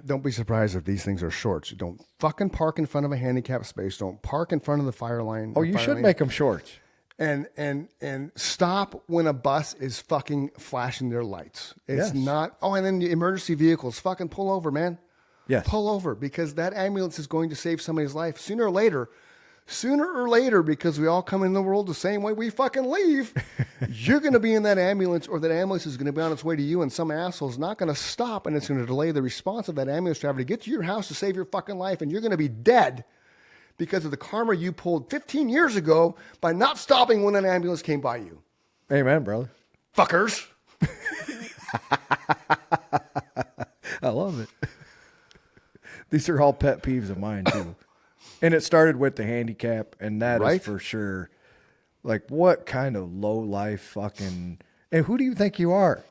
don't be surprised if these things are shorts. Don't fucking park in front of a handicapped space. Don't park in front of the fire line. Oh, you should make them shorts. And stop when a bus is fucking flashing their lights. It's not. Oh, and then the emergency vehicles, fucking pull over, man. Yes. Pull over because that ambulance is going to save somebody's life sooner or later, because we all come in the world the same way we fucking leave. You're going to be in that ambulance, or that ambulance is going to be on its way to you, and some asshole's not going to stop, and it's going to delay the response of that ambulance driver to get to your house to save your fucking life, and you're going to be dead because of the karma you pulled 15 years ago by not stopping when an ambulance came by you. Amen, brother. Fuckers. I love it. These are all pet peeves of mine, too. And it started with the handicap, and that is for sure. Like, what kind of low life fucking... And who do you think you are,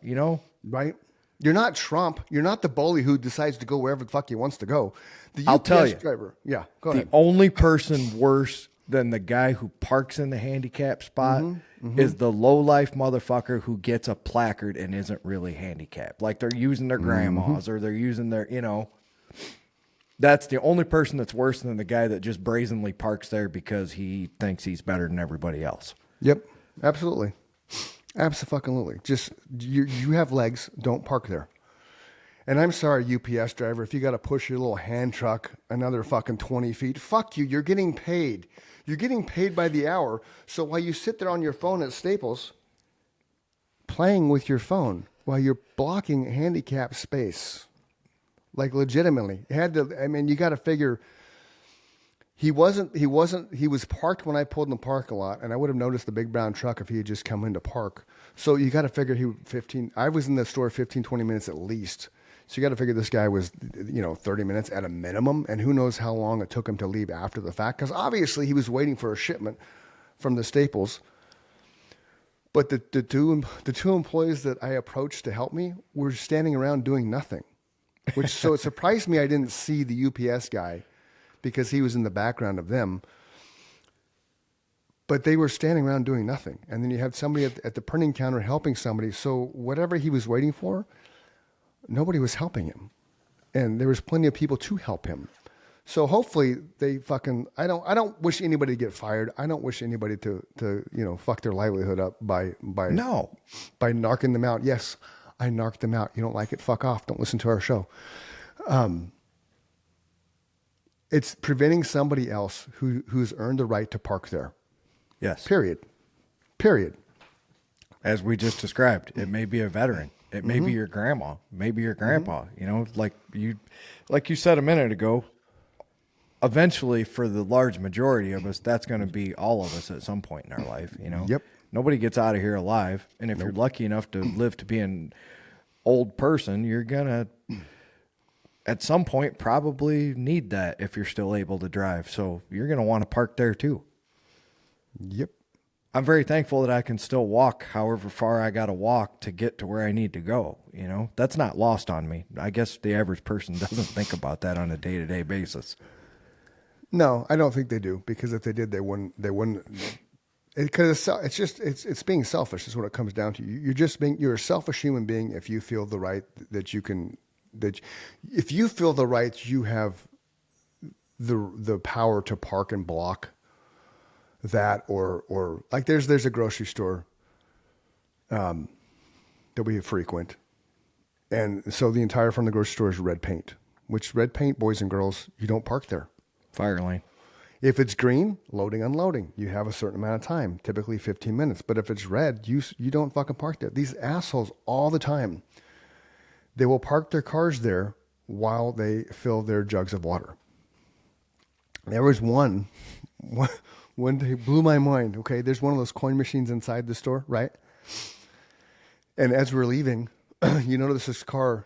Right. You're not Trump. You're not the bully who decides to go wherever the fuck he wants to go. The I'll UPS tell you. driver. Yeah, go The ahead. only person worse than the guy who parks in the handicap spot is the low-life motherfucker who gets a placard and isn't really handicapped. Like they're using their grandmas or they're using their, that's the only person that's worse than the guy that just brazenly parks there because he thinks he's better than everybody else. Yep, absolutely. Absolutely. Just, you have legs, don't park there. And I'm sorry, UPS driver, if you got to push your little hand truck another fucking 20 feet, fuck you. You're getting paid. You're getting paid by the hour. So while you sit there on your phone at Staples, playing with your phone while you're blocking handicap space, like legitimately, you got to figure he was parked when I pulled in the parking lot, and I would have noticed the big brown truck if he had just come in to park. So you got to figure I was in the store 15, 20 minutes at least. So you got to figure this guy was, 30 minutes at a minimum, and who knows how long it took him to leave after the fact, because obviously he was waiting for a shipment from the Staples. But the two employees that I approached to help me were standing around doing nothing, so it surprised me I didn't see the UPS guy because he was in the background of them. But they were standing around doing nothing. And then you had somebody at the printing counter helping somebody. So whatever he was waiting for, nobody was helping him. And there was plenty of people to help him. So hopefully they I don't wish anybody to get fired. I don't wish anybody to fuck their livelihood up by narking them out. Yes, I narked them out. You don't like it? Fuck off. Don't listen to our show. It's preventing somebody else who's earned the right to park there. Yes. Period. As we just described, it may be a veteran. It may be your grandma, maybe your grandpa, like you said a minute ago, eventually for the large majority of us, that's going to be all of us at some point in our life, Yep. Nobody gets out of here alive. And if you're lucky enough to live to be an old person, you're going to, at some point, probably need that if you're still able to drive. So you're going to want to park there too. Yep. I'm very thankful that I can still walk however far I got to walk to get to where I need to go. That's not lost on me. I guess the average person doesn't think about that on a day-to-day basis. No, I don't think they do, because if they did, they wouldn't, because it's being selfish is what it comes down to. You're a selfish human being if you feel the right if you feel the right, you have the power to park and block that, or like there's a grocery store that we frequent, and so the entire front of the grocery store is red paint. Which red paint, boys and girls, you don't park there. Fire lane. If it's green, loading, unloading, you have a certain amount of time, typically 15 minutes. But if it's red, you don't fucking park there. These assholes all the time, they will park their cars there while they fill their jugs of water. There was one day blew my mind. Okay, there's one of those coin machines inside the store, right? And as we're leaving, you notice this car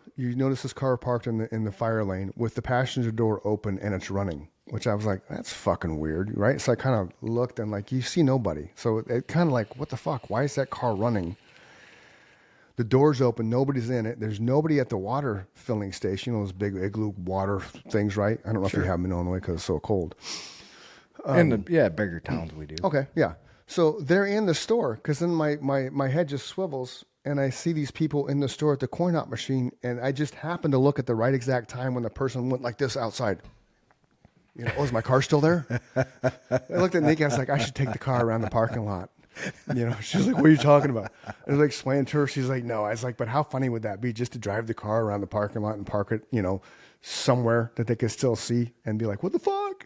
parked in the fire lane with the passenger door open and it's running, which I was like, that's fucking weird, right? So I kind of looked and like, you see nobody. So it kind of like, what the fuck? Why is that car running? The door's open, nobody's in it. There's nobody at the water filling station, those big igloo water things, right? I don't know if you have them in Illinois because it's so cold. In the bigger towns we do. Okay, yeah. So they're in the store, because then my head just swivels and I see these people in the store at the coin-op machine, and I just happened to look at the right exact time when the person went like this outside. Is my car still there? I looked at Nikki, I was like, I should take the car around the parking lot. She's like, what are you talking about? I was like, explaining to her. She's like, no. I was like, but how funny would that be, just to drive the car around the parking lot and park it, somewhere that they could still see and be like, what the fuck?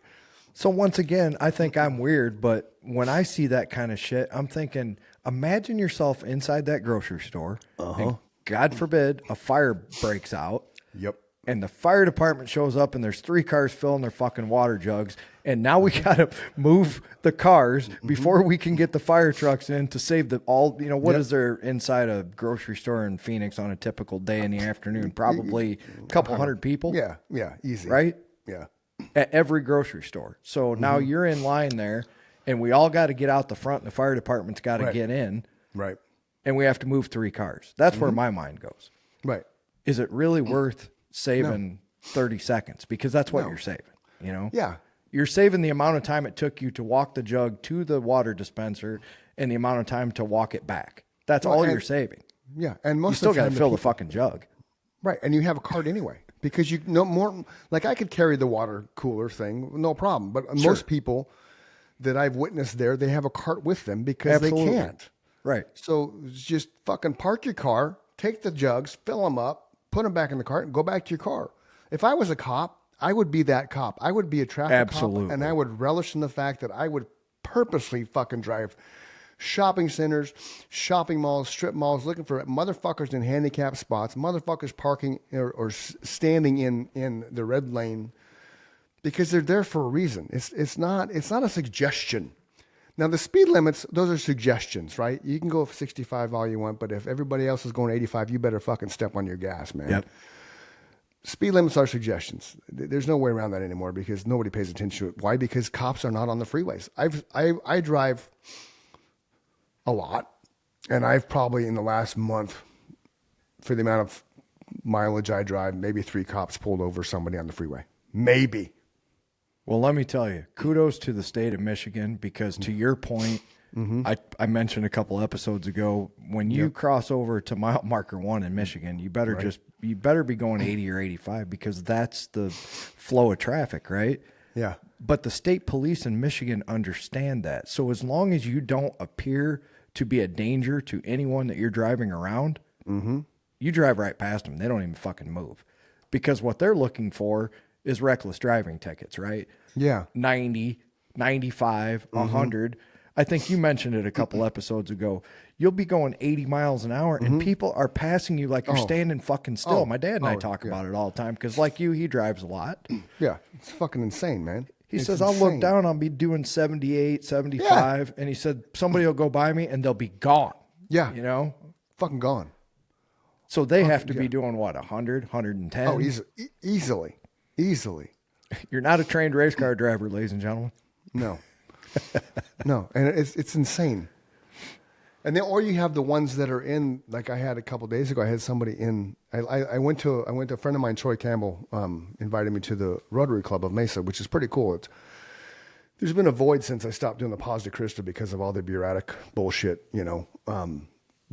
So once again, I think I'm weird, but when I see that kind of shit, I'm thinking, imagine yourself inside that grocery store. And God forbid a fire breaks out. Yep. And the fire department shows up and there's 3 cars filling their fucking water jugs. And now we got to move the cars before we can get the fire trucks in to save what is there inside a grocery store in Phoenix on a typical day in the afternoon? Probably a couple hundred people. Yeah, easy. Right? Yeah. At every grocery store. So now you're in line there and we all got to get out the front and the fire department's got to get in. Right. And we have to move 3 cars. That's where my mind goes. Right. is it really worth saving 30 seconds? Because that's what you're saving, you know? Yeah. You're saving the amount of time it took you to walk the jug to the water dispenser and the amount of time to walk it back. That's all you're saving. Yeah. And most You still of the got time to fill the fucking jug. Right. And you have a cart anyway, because you know more, like I could carry the water cooler thing, no problem. But most people that I've witnessed there, they have a cart with them because they can't. Right. So just fucking park your car, take the jugs, fill them up, put them back in the cart, and go back to your car. If I was a cop, I would be that cop. I would be a traffic cop, and I would relish in the fact that I would purposely fucking drive shopping centers, shopping malls, strip malls, looking for motherfuckers in handicapped spots, motherfuckers parking or standing in the red lane, because they're there for a reason. It's not a suggestion. Now, the speed limits, those are suggestions, right? You can go 65 all you want, but if everybody else is going 85, you better fucking step on your gas, man. Yep. Speed limits are suggestions. There's no way around that anymore because nobody pays attention to it. Why? Because cops are not on the freeways. I drive a lot, and I've probably in the last month, for the amount of mileage I drive, maybe 3 cops pulled over somebody on the freeway. Maybe. Well, let me tell you, kudos to the state of Michigan, because to your point, I mentioned a couple episodes ago, when you cross over to mile marker 1 in Michigan, you better be going 80 or 85, because that's the flow of traffic, right? Yeah. But the state police in Michigan understand that. So as long as you don't appear to be a danger to anyone that you're driving around, you drive right past them. They don't even fucking move, because what they're looking for is reckless driving tickets, right? Yeah. 90, 95, 100. I think you mentioned it a couple episodes ago. You'll be going 80 miles an hour and people are passing you like you're standing fucking still. My dad and I talk about it all the time, because like you, he drives a lot. Yeah. It's fucking insane, man. He says, I'll look down, I'll be doing 78, 75. And he said, somebody will go by me and they'll be gone. Yeah. You know? Fucking gone. So they have to be doing what, 100, 110? Oh, easily. You're not a trained race car driver, ladies and gentlemen. No. No. And it's insane. And then, or you have the ones that are in, like I had a couple of days ago, I had somebody in, I went to a friend of mine, Troy Campbell, invited me to the Rotary Club of Mesa, which is pretty cool. There's been a void since I stopped doing the Paz de Cristo because of all the bureaucratic bullshit, you know.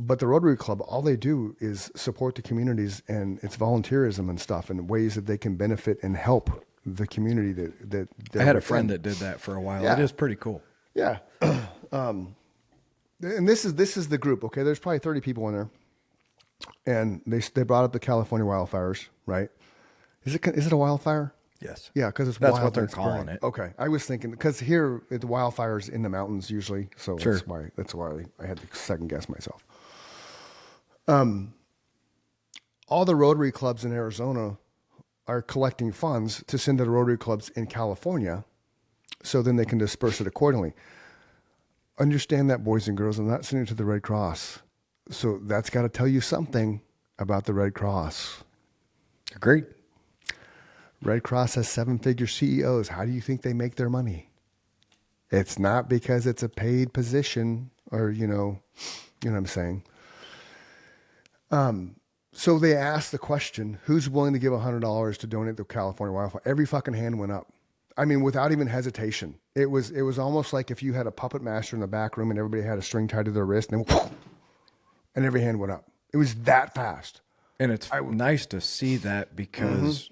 But the Rotary Club, all they do is support the communities, and it's volunteerism and stuff, and ways that they can benefit and help the community that I had a friend that did that for a while. Yeah. It is pretty cool. Yeah. And this is the group, okay? There's probably 30 people in there. And they brought up the California wildfires, right? Is it a wildfire? Yes. Yeah, because That's wild what they're and it's calling burning. it. Okay. I was thinking, because here the wildfires in the mountains usually, so that's why I had to second guess myself. All the Rotary clubs in Arizona are collecting funds to send to the Rotary clubs in California, so then they can disperse it accordingly. Understand that, boys and girls. I'm not sending it to the Red Cross. So that's got to tell you something about the Red Cross. Agreed. Red Cross has 7-figure CEOs. How do you think they make their money? It's not because it's a paid position, or, you know what I'm saying? So they asked the question, who's willing to give $100 to donate to California wildfire? Every fucking hand went up. I mean, without even hesitation. It was almost like if you had a puppet master in the back room and everybody had a string tied to their wrist, and then and every hand went up. It was that fast. And it's nice to see that, because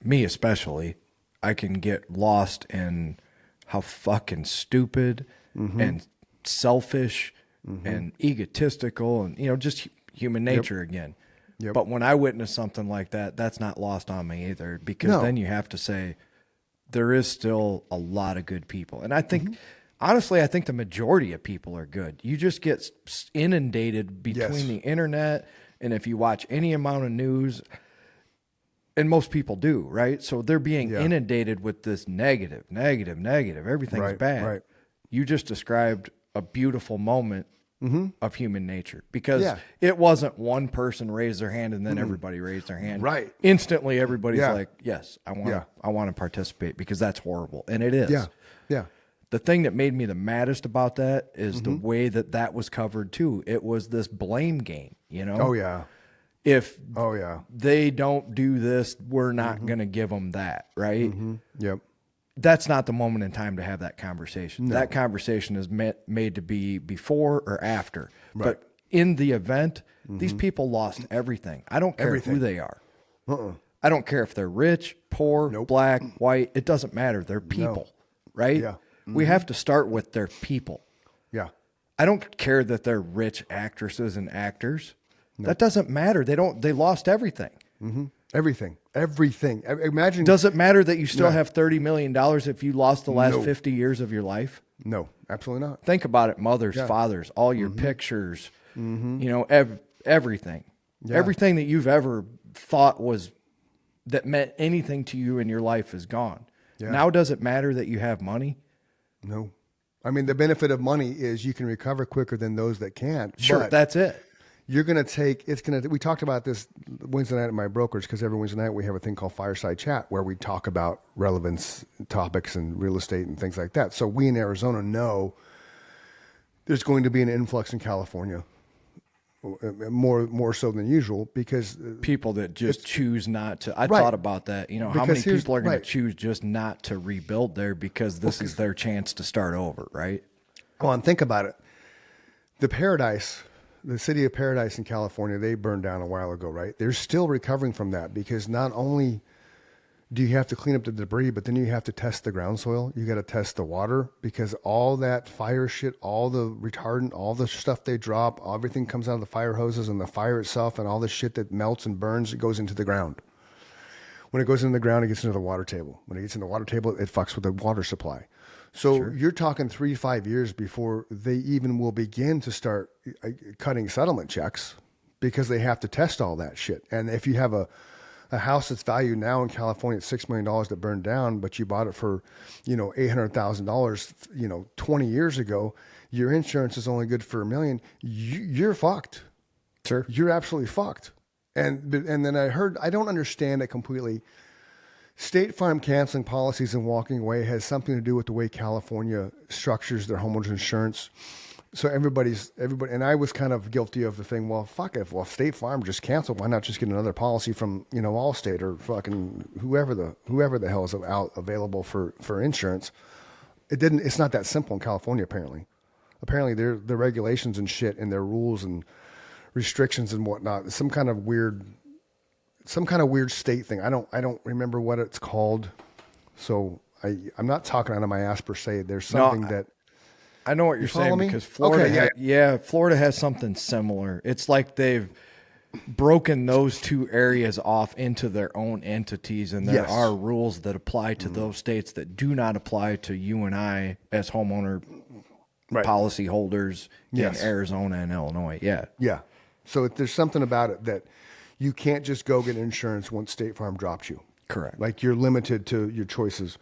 me especially, I can get lost in how fucking stupid and selfish and egotistical and, you know, just human nature again. Yep. But when I witness something like that, that's not lost on me either, because then you have to say there is still a lot of good people. And I think, honestly, I think the majority of people are good. You just get inundated between the internet, and if you watch any amount of news, and most people do, right? So they're being inundated with this negative. Everything's bad. Right. You just described a beautiful moment of human nature, because it wasn't one person raised their hand and then everybody raised their hand. Right. Instantly, everybody's like, yes, I want to participate, because that's horrible. And it is. Yeah. Yeah. The thing that made me the maddest about that is the way that was covered too. It was this blame game, you know? Oh, yeah. if Oh yeah. they don't do this, we're not going to give them that, right? Yep. That's not the moment in time to have that conversation. That conversation is made to be before or after. Right. But in the event, these people lost everything. I don't care who they are. I don't care if they're rich, poor, black, white. It doesn't matter. They're people, right? Yeah. We have to start with their people. Yeah. I don't care that they're rich actresses and actors. That doesn't matter. They lost everything. Everything. Imagine. Does it matter that you still have $30 million if you lost the last 50 years of your life? No, absolutely not. Think about it. Mothers, fathers, all your pictures, everything, everything that you've ever thought that meant anything to you in your life is gone. Yeah. Now, does it matter that you have money? No. I mean, the benefit of money is you can recover quicker than those that can't. Sure, but that's it. you're going to we talked about this Wednesday night at my brokerage, because every Wednesday night we have a thing called Fireside Chat where we talk about relevance topics and real estate and things like that. So we in Arizona know there's going to be an influx in California, more so than usual, because people that just choose not to. I thought about that. You know, how many people are going to choose just not to rebuild there because this is their chance to start over, right? Well, and think about it. The city of Paradise in California, they burned down a while ago, right? They're still recovering from that, because not only do you have to clean up the debris, but then you have to test the ground soil. You got to test the water, because all that fire shit, all the retardant, all the stuff they drop, everything comes out of the fire hoses, and the fire itself and all the shit that melts and burns, it goes into the ground. When it goes into the ground, it gets into the water table. When it gets in the water table, it fucks with the water supply. So you're talking 3 to 5 years before they even will begin to start cutting settlement checks, because they have to test all that shit. And if you have a house that's valued now in California at $6 million that burned down, but you bought it for, $800,000, 20 years ago, your insurance is only good for $1 million. You're fucked. Sure. You're absolutely fucked. And then I don't understand it completely. State Farm canceling policies and walking away has something to do with the way California structures their homeowners insurance. So everybody, and I was kind of guilty of the thing. Well, fuck it. Well, if State Farm just canceled, why not just get another policy from Allstate or fucking whoever the hell is out available for insurance? It's not that simple in California. Apparently, the regulations and shit and their rules and restrictions and whatnot. Some kind of weird state thing. I don't remember what it's called. So I'm not talking out of my ass per se. There's something that. I know what you're saying, because Florida, Florida has something similar. It's like they've broken those two areas off into their own entities, and there are rules that apply to those states that do not apply to you and I as homeowner policy holders in Arizona and Illinois. Yeah. So there's something about it that you can't just go get insurance once State Farm drops you. Correct. Like, you're limited to your choices.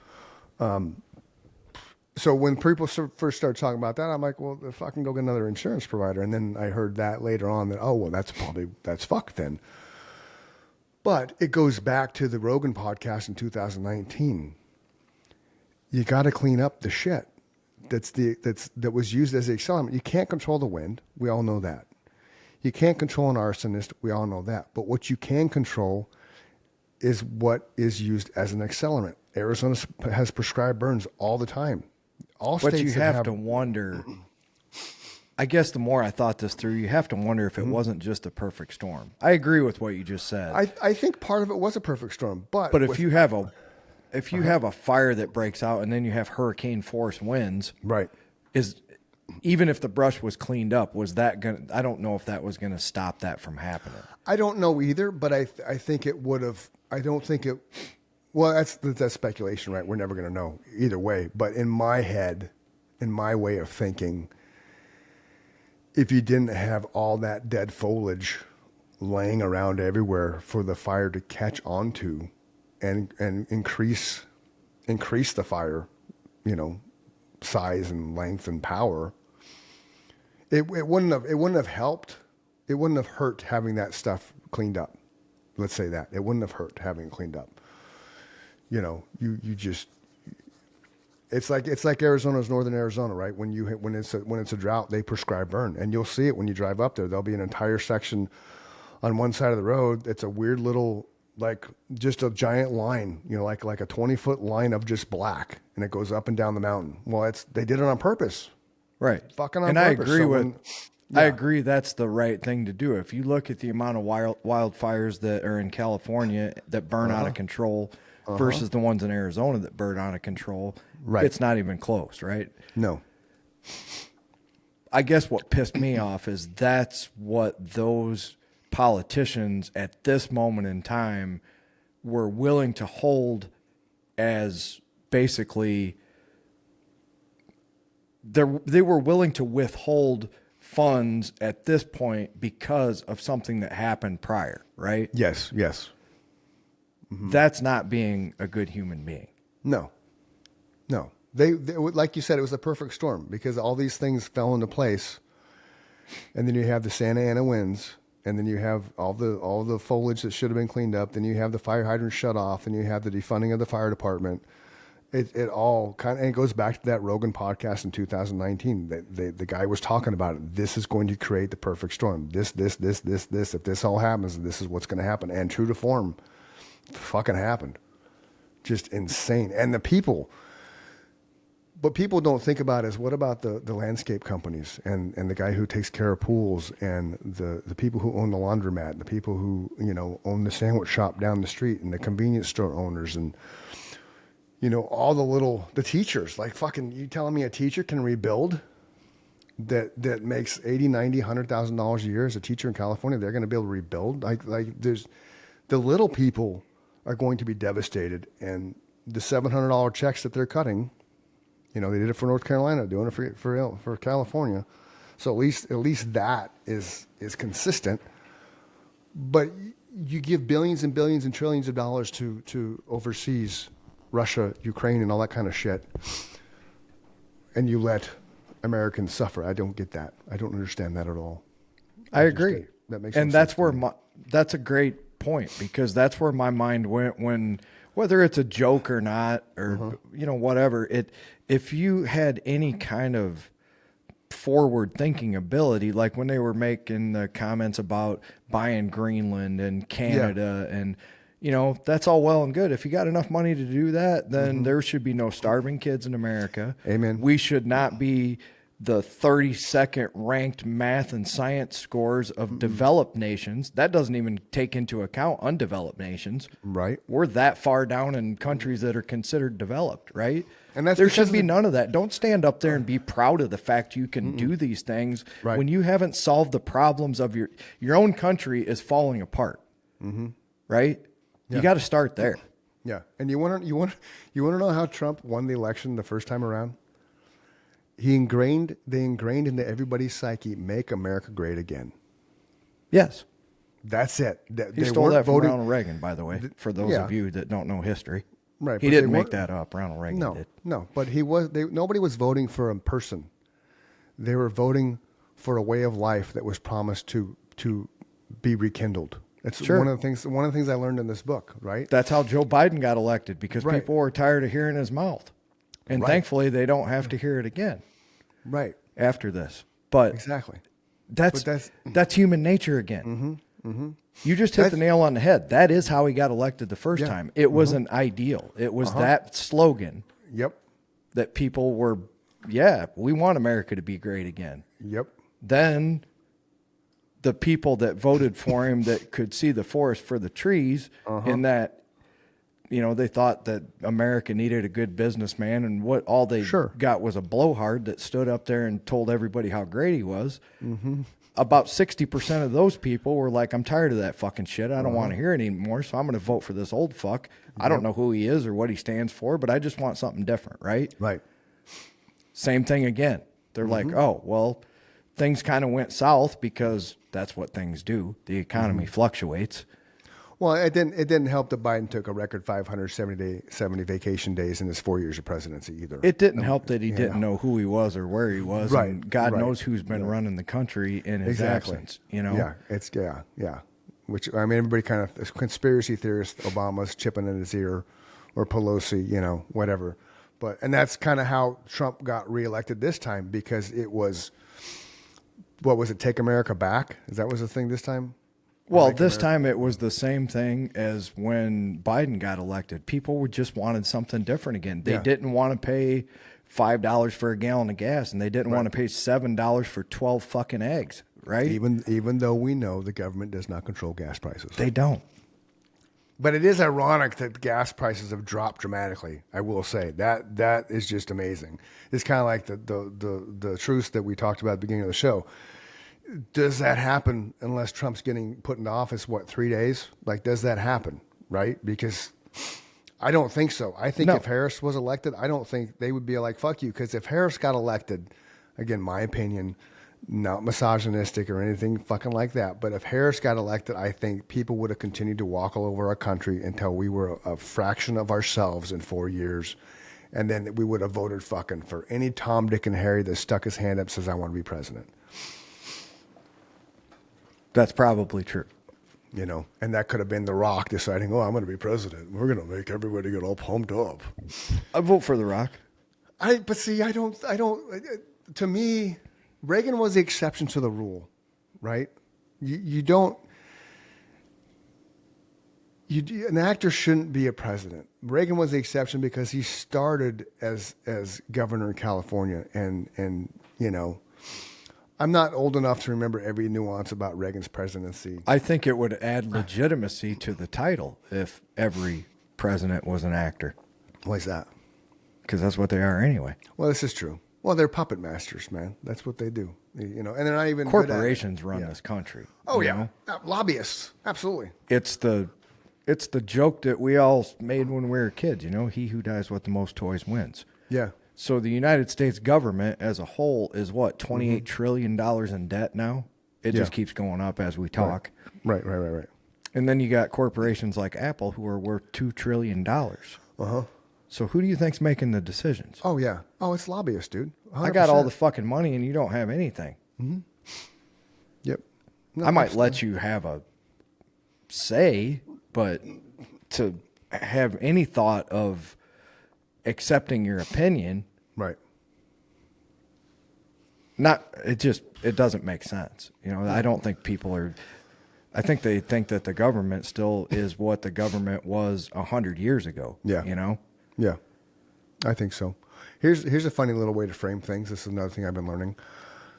So when people first started talking about that, I'm like, well, if I can go get another insurance provider. And then I heard that later on that, that's fucked then. But it goes back to the Rogan podcast in 2019. You got to clean up the shit that was used as the accelerant. You can't control the wind. We all know that. You can't control an arsonist. We all know that. But what you can control is what is used as an accelerant. Arizona has prescribed burns all the time. But you have to wonder, I guess the more I thought this through, you have to wonder if it wasn't just a perfect storm. I agree with what you just said. I think part of it was a perfect storm, but if you have a fire that breaks out and then you have hurricane force winds, right? Even if the brush was cleaned up, I don't know if that was gonna stop that from happening. I don't know either, but I think it would have. I don't think it. Well, that's speculation, right? We're never going to know either way. But in my head, in my way of thinking, if you didn't have all that dead foliage laying around everywhere for the fire to catch onto and increase the fire, size and length and power, it wouldn't have helped. It wouldn't have hurt having that stuff cleaned up. Let's say that. It wouldn't have hurt having it cleaned up. It's like Arizona's northern Arizona, right? When it's a drought, they prescribe burn, and you'll see it when you drive up there. There'll be an entire section on one side of the road, it's a weird little, like just a giant line, like a 20-foot line of just black, and it goes up and down the mountain. Well, they did it on purpose. Right. Fucking on and purpose. I agree that's the right thing to do. If you look at the amount of wildfires that are in California that burn out of control versus the ones in Arizona that burn out of control, it's not even close, right? No. I guess what pissed me off is that's what those politicians at this moment in time were willing to hold as basically they were willing to withhold funds at this point because of something that happened prior, right? Yes. That's not being a good human being. No. They like you said, it was a perfect storm because all these things fell into place, and then you have the Santa Ana winds, and then you have all the foliage that should have been cleaned up. Then you have the fire hydrant shut off, and you have the defunding of the fire department. It all kind of, and it goes back to that Rogan podcast in 2019. The guy was talking about it. This is going to create the perfect storm. This. If this all happens, this is what's going to happen. And true to form, fucking happened. Just insane. And the people. What people don't think about is what about the landscape companies and the guy who takes care of pools and the people who own the laundromat, the people who, own the sandwich shop down the street and the convenience store owners and, all the teachers. Like fucking, you telling me a teacher can rebuild that makes $80, $90, $100,000 a year as a teacher in California? They're going to be able to rebuild? Like there's the little people are going to be devastated, and the $700 checks that they're cutting. They did it for North Carolina, doing it for California. So at least that is consistent. But you give billions and billions and trillions of dollars to overseas, Russia, Ukraine, and all that kind of shit, and you let Americans suffer. I don't get that. I don't understand that at all. I agree. That makes and no that's sense where that's a great point, because that's where my mind went when, whether it's a joke or not, or whatever, if you had any kind of forward thinking ability, like when they were making the comments about buying Greenland and Canada, and that's all well and good. If you got enough money to do that, then there should be no starving kids in America. Amen. We should not be the 32nd ranked math and science scores of developed nations. That doesn't even take into account undeveloped nations. Right. We're that far down in countries that are considered developed, right? And that's there should be none of that. Don't stand up there and be proud of the fact you can do these things when you haven't solved the problems of your own country is falling apart. Right? Yeah. You got to start there. Yeah. And you want to know how Trump won the election the first time around? They ingrained into everybody's psyche, make America great again. Yes. That's it. He stole that from Ronald Reagan, by the way, for those of you that don't know history. Right. He didn't make that up. Ronald Reagan did. No, but nobody was voting for a person. They were voting for a way of life that was promised to be rekindled. It's one of the things I learned in this book, right? That's how Joe Biden got elected, because people were tired of hearing his mouth. And thankfully they don't have to hear it again. Right. After this. But exactly. That's human nature again. You just hit the nail on the head. That is how he got elected the first time. It was an ideal. It was that slogan. Yep. That people were, we want America to be great again. Yep. Then the people that voted for him that could see the forest for the trees, in that, they thought that America needed a good businessman, and what all they got was a blowhard that stood up there and told everybody how great he was. About 60% of those people were like, I'm tired of that fucking shit. I don't want to hear it anymore, so I'm going to vote for this old fuck. I don't know who he is or what he stands for, but I just want something different, right? Right. Same thing again. They're like, oh, well, things kind of went south because that's what things do. The economy fluctuates. Well, it didn't help that Biden took a record 570 vacation days in his 4 years of presidency either. It didn't help that he didn't know who he was or where he was. Right. And God knows who's been running the country in his absence. Yeah. Yeah. Which, I mean, everybody kind of, conspiracy theorists, Obama's chipping in his ear, or Pelosi, whatever. And that's kind of how Trump got reelected this time, because it was, what was it, Take America Back? That was the thing this time? Well, this time it was the same thing as when Biden got elected. People just wanted something different again. They didn't want to pay $5 for a gallon of gas, and they didn't want to pay $7 for 12 fucking eggs, right? Even though we know the government does not control gas prices. They don't. But it is ironic that gas prices have dropped dramatically. I will say that is just amazing. It's kind of like the truce that we talked about at the beginning of the show. Does that happen unless Trump's getting put into office? 3 days? Like, does that happen? Right? Because I don't think so. I think if Harris was elected, I don't think they would be like, fuck you. Because if Harris got elected, again, my opinion, not misogynistic or anything fucking like that, but if Harris got elected, I think people would have continued to walk all over our country until we were a fraction of ourselves in 4 years. And then we would have voted fucking for any Tom, Dick, and Harry that stuck his hand up and says, I want to be president. That's probably true. You know, and that could have been The Rock deciding, oh, I'm going to be president. We're going to make everybody get all pumped up. I vote for The Rock. But see, I don't, to me, Reagan was the exception to the rule, right? An actor shouldn't be a president. Reagan was the exception because he started as governor in California, and you know, I'm not old enough to remember every nuance about Reagan's presidency. I think it would add legitimacy to the title if every president was an actor. Why is that? Because that's what they are anyway. Well, this is true. Well, they're puppet masters, man. That's what they do. You know, and they're not even corporations run this country. Oh yeah, lobbyists, absolutely. It's the joke that we all made when we were kids. You know, he who dies with the most toys wins. Yeah. So the United States government as a whole is what, $28 trillion in debt now? It just keeps going up as we talk. Right. And then you got corporations like Apple who are worth $2 trillion. Uh-huh. So who do you think's making the decisions? Oh, yeah. Oh, it's lobbyists, dude. 100%. I got all the fucking money and you don't have anything. Mm-hmm. Yep. No, I might let you have a say, but to have any thought of accepting your opinion, right? It doesn't make sense. You know, I don't think people are. I think they think that the government still is what the government was 100 years ago. Yeah. You know. Yeah, I think so. Here's a funny little way to frame things. This is another thing I've been learning.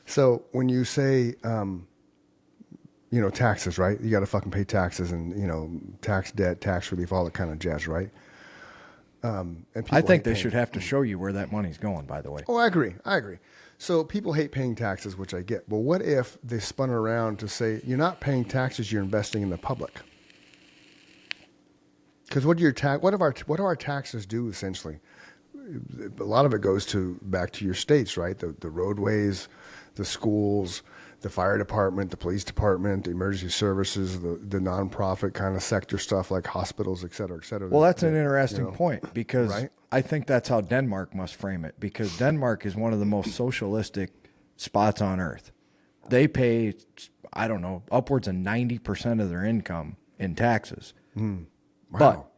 So when you say, you know, taxes, right? You got to fucking pay taxes, and you know, tax debt, tax relief, all that kind of jazz, right? And I think they should have to show you where that money's going, by the way. Oh, I agree. So people hate paying taxes, which I get. But what if they spun around to say, you're not paying taxes, you're investing in the public? Because what do our taxes do essentially? A lot of it goes back to your states, right? The roadways, the schools, the fire department, the police department, the emergency services, the nonprofit kind of sector stuff like hospitals, et cetera, et cetera. Well, that's an interesting point because right? I think that's how Denmark must frame it, because Denmark is one of the most socialistic spots on earth. They pay, I don't know, upwards of 90% of their income in taxes. Wow. But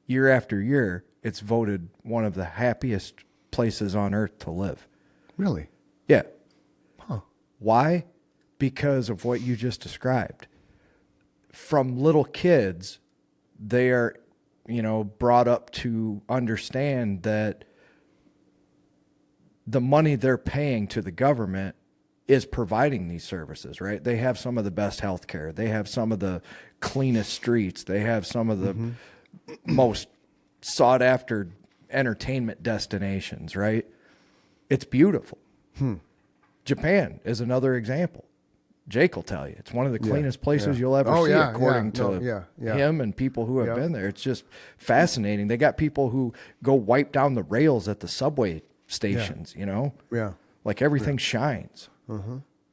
year after year, it's voted one of the happiest places on earth to live. Really? Yeah. Huh. Why? Because of what you just described. From little kids, they are, you know, brought up to understand that the money they're paying to the government is providing these services, right? They have some of the best health care. They have some of the cleanest streets. They have some of the most sought after entertainment destinations, right? It's beautiful. Japan is another example. Jake will tell you it's one of the cleanest places you'll ever see, according to him and people who have been there. It's just fascinating. They got people who go wipe down the rails at the subway stations, you know? Yeah. Like everything shines.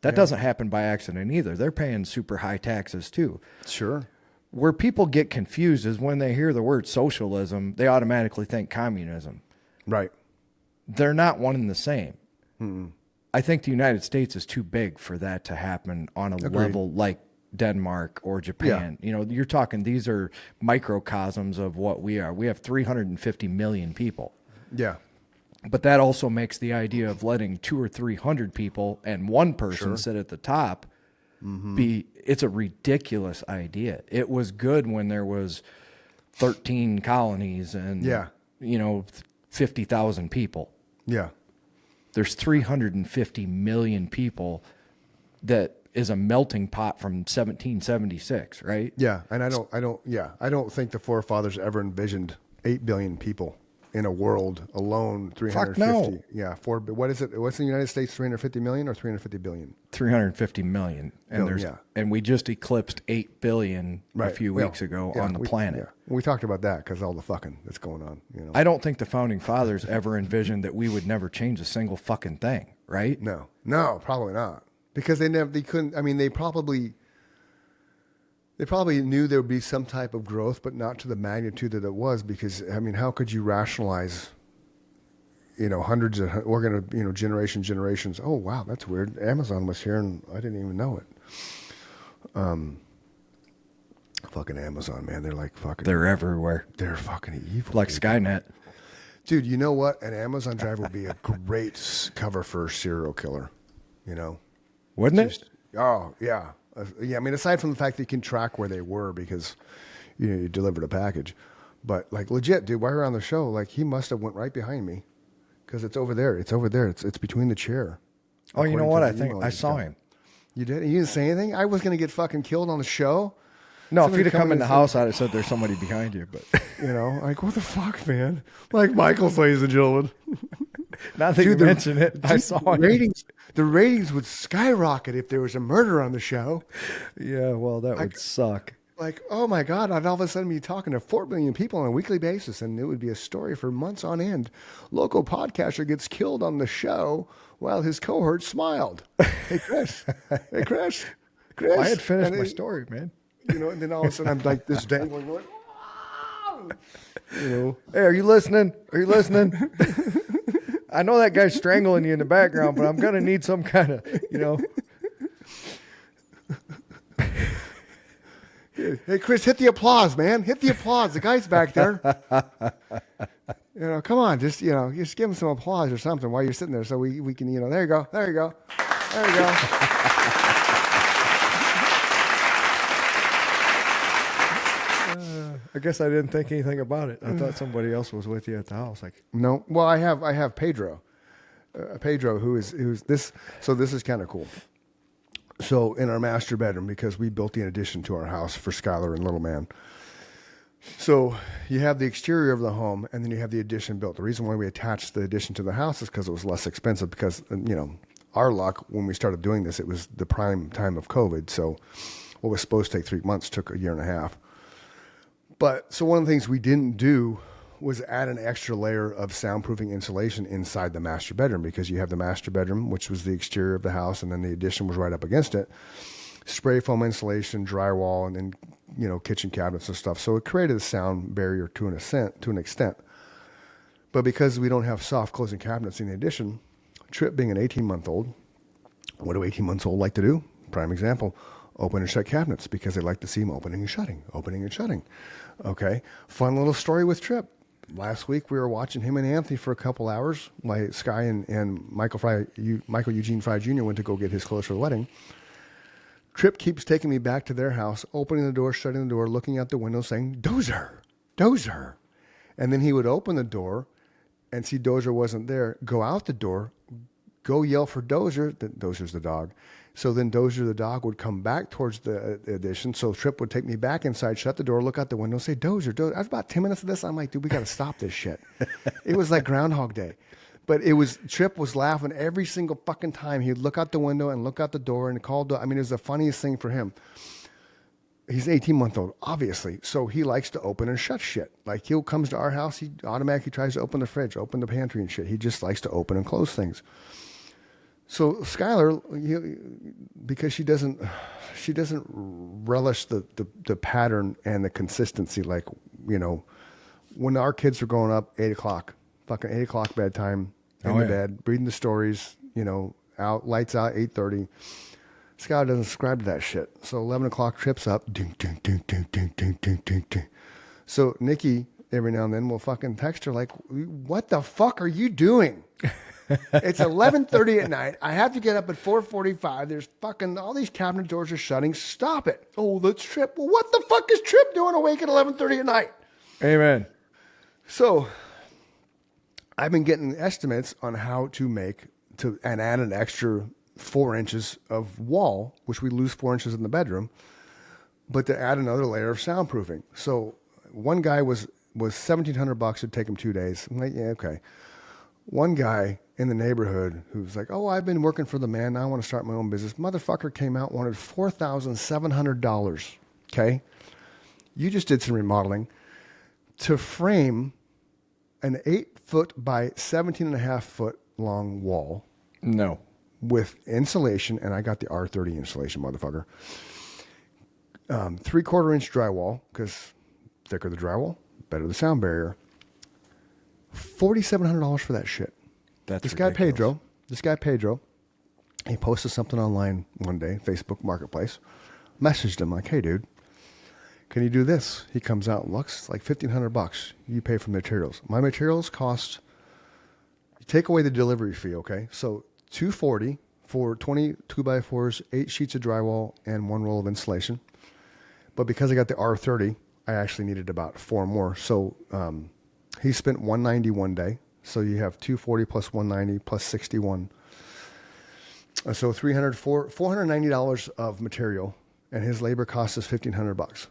That doesn't happen by accident either. They're paying super high taxes too. Sure. Where people get confused is when they hear the word socialism, they automatically think communism. Right. They're not one and the same. I think the United States is too big for that to happen on a level like Denmark or Japan. You know, you're talking, these are microcosms of what we are. We have 350 million people. Yeah. But that also makes the idea of letting 200 or 300 people and one person sit at the top be it's a ridiculous idea. It was good when there was 13 colonies and, 50,000 people. Yeah. There's 350 million people that is a melting pot from 1776, right? Yeah. And I don't think the forefathers ever envisioned 8 billion people in a world alone. 350. Fuck no. Yeah. What is it? What's in the United States? 350 million or 350 billion? 350 million. And and we just eclipsed 8 billion a few weeks ago on the planet. Yeah. We talked about that because all the fucking that's going on. I don't think the founding fathers ever envisioned that we would never change a single fucking thing, right? No, probably not. Because they couldn't. I mean, they probably knew there would be some type of growth, but not to the magnitude that it was. Because I mean, how could you rationalize? Hundreds of we're gonna generations. Oh wow, that's weird. Amazon was here and I didn't even know it. Fucking Amazon, man. They're like fucking. They're everywhere. They're fucking evil. Like Skynet. Dude, you know what? An Amazon driver would be a great cover for a serial killer. Wouldn't it? Oh, yeah. Yeah, I mean, aside from the fact that you can track where they were because, you delivered a package. But, like, legit, dude, while we were on the show, like, he must have went right behind me because it's over there. It's over there. It's between the chair. Oh, you know what? I think I saw him. You did? You didn't say anything? I was going to get fucking killed on the show. No, if you'd have come in the house, I'd have said there's somebody behind you. But like, what the fuck, man? Like Michael's, ladies and gentlemen. Now that you mention it, I saw him. The ratings would skyrocket if there was a murder on the show. Yeah, well, that would suck. Like, oh my God, I'd all of a sudden be talking to 4 million people on a weekly basis, and it would be a story for months on end. Local podcaster gets killed on the show while his cohort smiled. Hey, Chris. Hey, Chris. I had finished my story, man. And then all of a sudden I'm like this dangling going, Hey, are you listening? I know that guy's strangling you in the background, but I'm going to need some kind of, Hey, Chris, hit the applause, man. Hit the applause. The guy's back there. Come on. Just give him some applause or something while you're sitting there so we can, there you go. There you go. There you go. I guess I didn't think anything about it. I thought somebody else was with you at the house. Like, no. Well, I have Pedro. Pedro, who's this. So this is kind of cool. So in our master bedroom, because we built the addition to our house for Skylar and little man. So you have the exterior of the home, and then you have the addition built. The reason why we attached the addition to the house is because it was less expensive. Because our luck when we started doing this, it was the prime time of COVID. So what was supposed to take 3 months took a year and a half. But so one of the things we didn't do was add an extra layer of soundproofing insulation inside the master bedroom, because you have the master bedroom, which was the exterior of the house, and then the addition was right up against it. Spray foam insulation, drywall, and then kitchen cabinets and stuff. So it created a sound barrier to an extent. But because we don't have soft closing cabinets in the addition, Trip being an 18-month-old, what do 18-months-old like to do? Prime example. Open and shut cabinets, because they like to see them opening and shutting. Okay. Fun little story with Trip. Last week we were watching him and Anthony for a couple hours. Sky and Michael Eugene Fry Jr. went to go get his clothes for the wedding. Trip keeps taking me back to their house, opening the door, shutting the door, looking out the window, saying, Dozer. And then he would open the door and see Dozer wasn't there, go out the door, go yell for Dozer. Dozer's the dog. So then Dozer the dog would come back towards the addition. So Trip would take me back inside, shut the door, look out the window, say, Dozer. I was about 10 minutes of this. I'm like, dude, we got to stop this shit. It was like Groundhog Day. But Trip was laughing every single fucking time. He'd look out the window and look out the door and call. It was the funniest thing for him. He's an 18-month-old, obviously. So he likes to open and shut shit. Like, he comes to our house, he automatically tries to open the fridge, open the pantry and shit. He just likes to open and close things. So Skylar, because she doesn't relish the pattern and the consistency. Like, when our kids were growing up, 8 o'clock bedtime, in the bed, reading the stories, lights out, 8:30. Skylar doesn't subscribe to that shit. So 11 o'clock Trip's up. Ding, ding, ding, ding, ding, ding, ding, ding, ding. So Nikki, every now and then, will fucking text her like, what the fuck are you doing? It's 11:30 at night. I have to get up at 4:45. There's fucking all these cabinet doors are shutting. Stop it. Oh, that's Trip. Well, what the fuck is Trip doing awake at 11:30 at night? Amen. So I've been getting estimates on how to add an extra 4 inches of wall, which we lose 4 inches in the bedroom, but to add another layer of soundproofing. So one guy was $1,700. It'd take him 2 days. I'm like, yeah, okay. One guy in the neighborhood who's like, oh, I've been working for the man. Now I want to start my own business. Motherfucker came out, wanted $4,700. Okay. You just did some remodeling to frame an 8-foot by 17.5-foot long wall. No. With insulation, and I got the R30 insulation, motherfucker. 3/4 inch drywall, because thicker the drywall, better the sound barrier. $4,700 for that shit. That's this ridiculous. guy Pedro, he posted something online one day, Facebook Marketplace. Messaged him like, hey dude, can you do this? He comes out and looks like $1,500. You pay for materials. My materials cost, take away the delivery fee, okay? So $240 for 20 2x4s, 8 sheets of drywall, and 1 roll of insulation. But because I got the R30, I actually needed about 4 more. So he spent $190 one day. So you have $240 plus $190 plus $61. So $490 of material, and his labor cost is $1,500.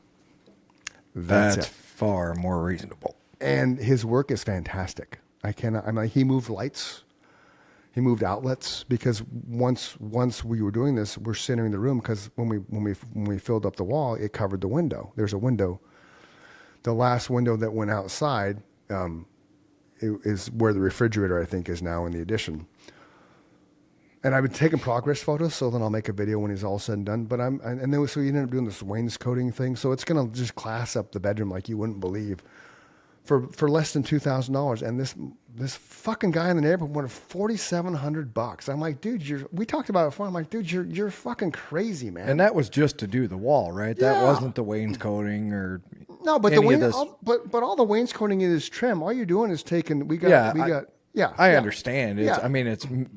That's far more reasonable. And his work is fantastic. I'm like, he moved lights. He moved outlets, because once we were doing this, we're centering the room, because when we filled up the wall, it covered the window. There's a window. The last window that went outside is where the refrigerator, I think, is now in the addition. And I've been taking progress photos, so then I'll make a video when he's all said and done. But so you ended up doing this wainscoting thing, so it's gonna just class up the bedroom like you wouldn't believe. For less than $2,000, and this fucking guy in the neighborhood wanted $4,700. I'm like, dude, we talked about it before. I'm like, dude, you're fucking crazy, man. And that was just to do the wall, right? Yeah. That wasn't the wainscoting or no, but but all the wainscoting is trim. All you're doing is taking. I understand. Yeah. I mean,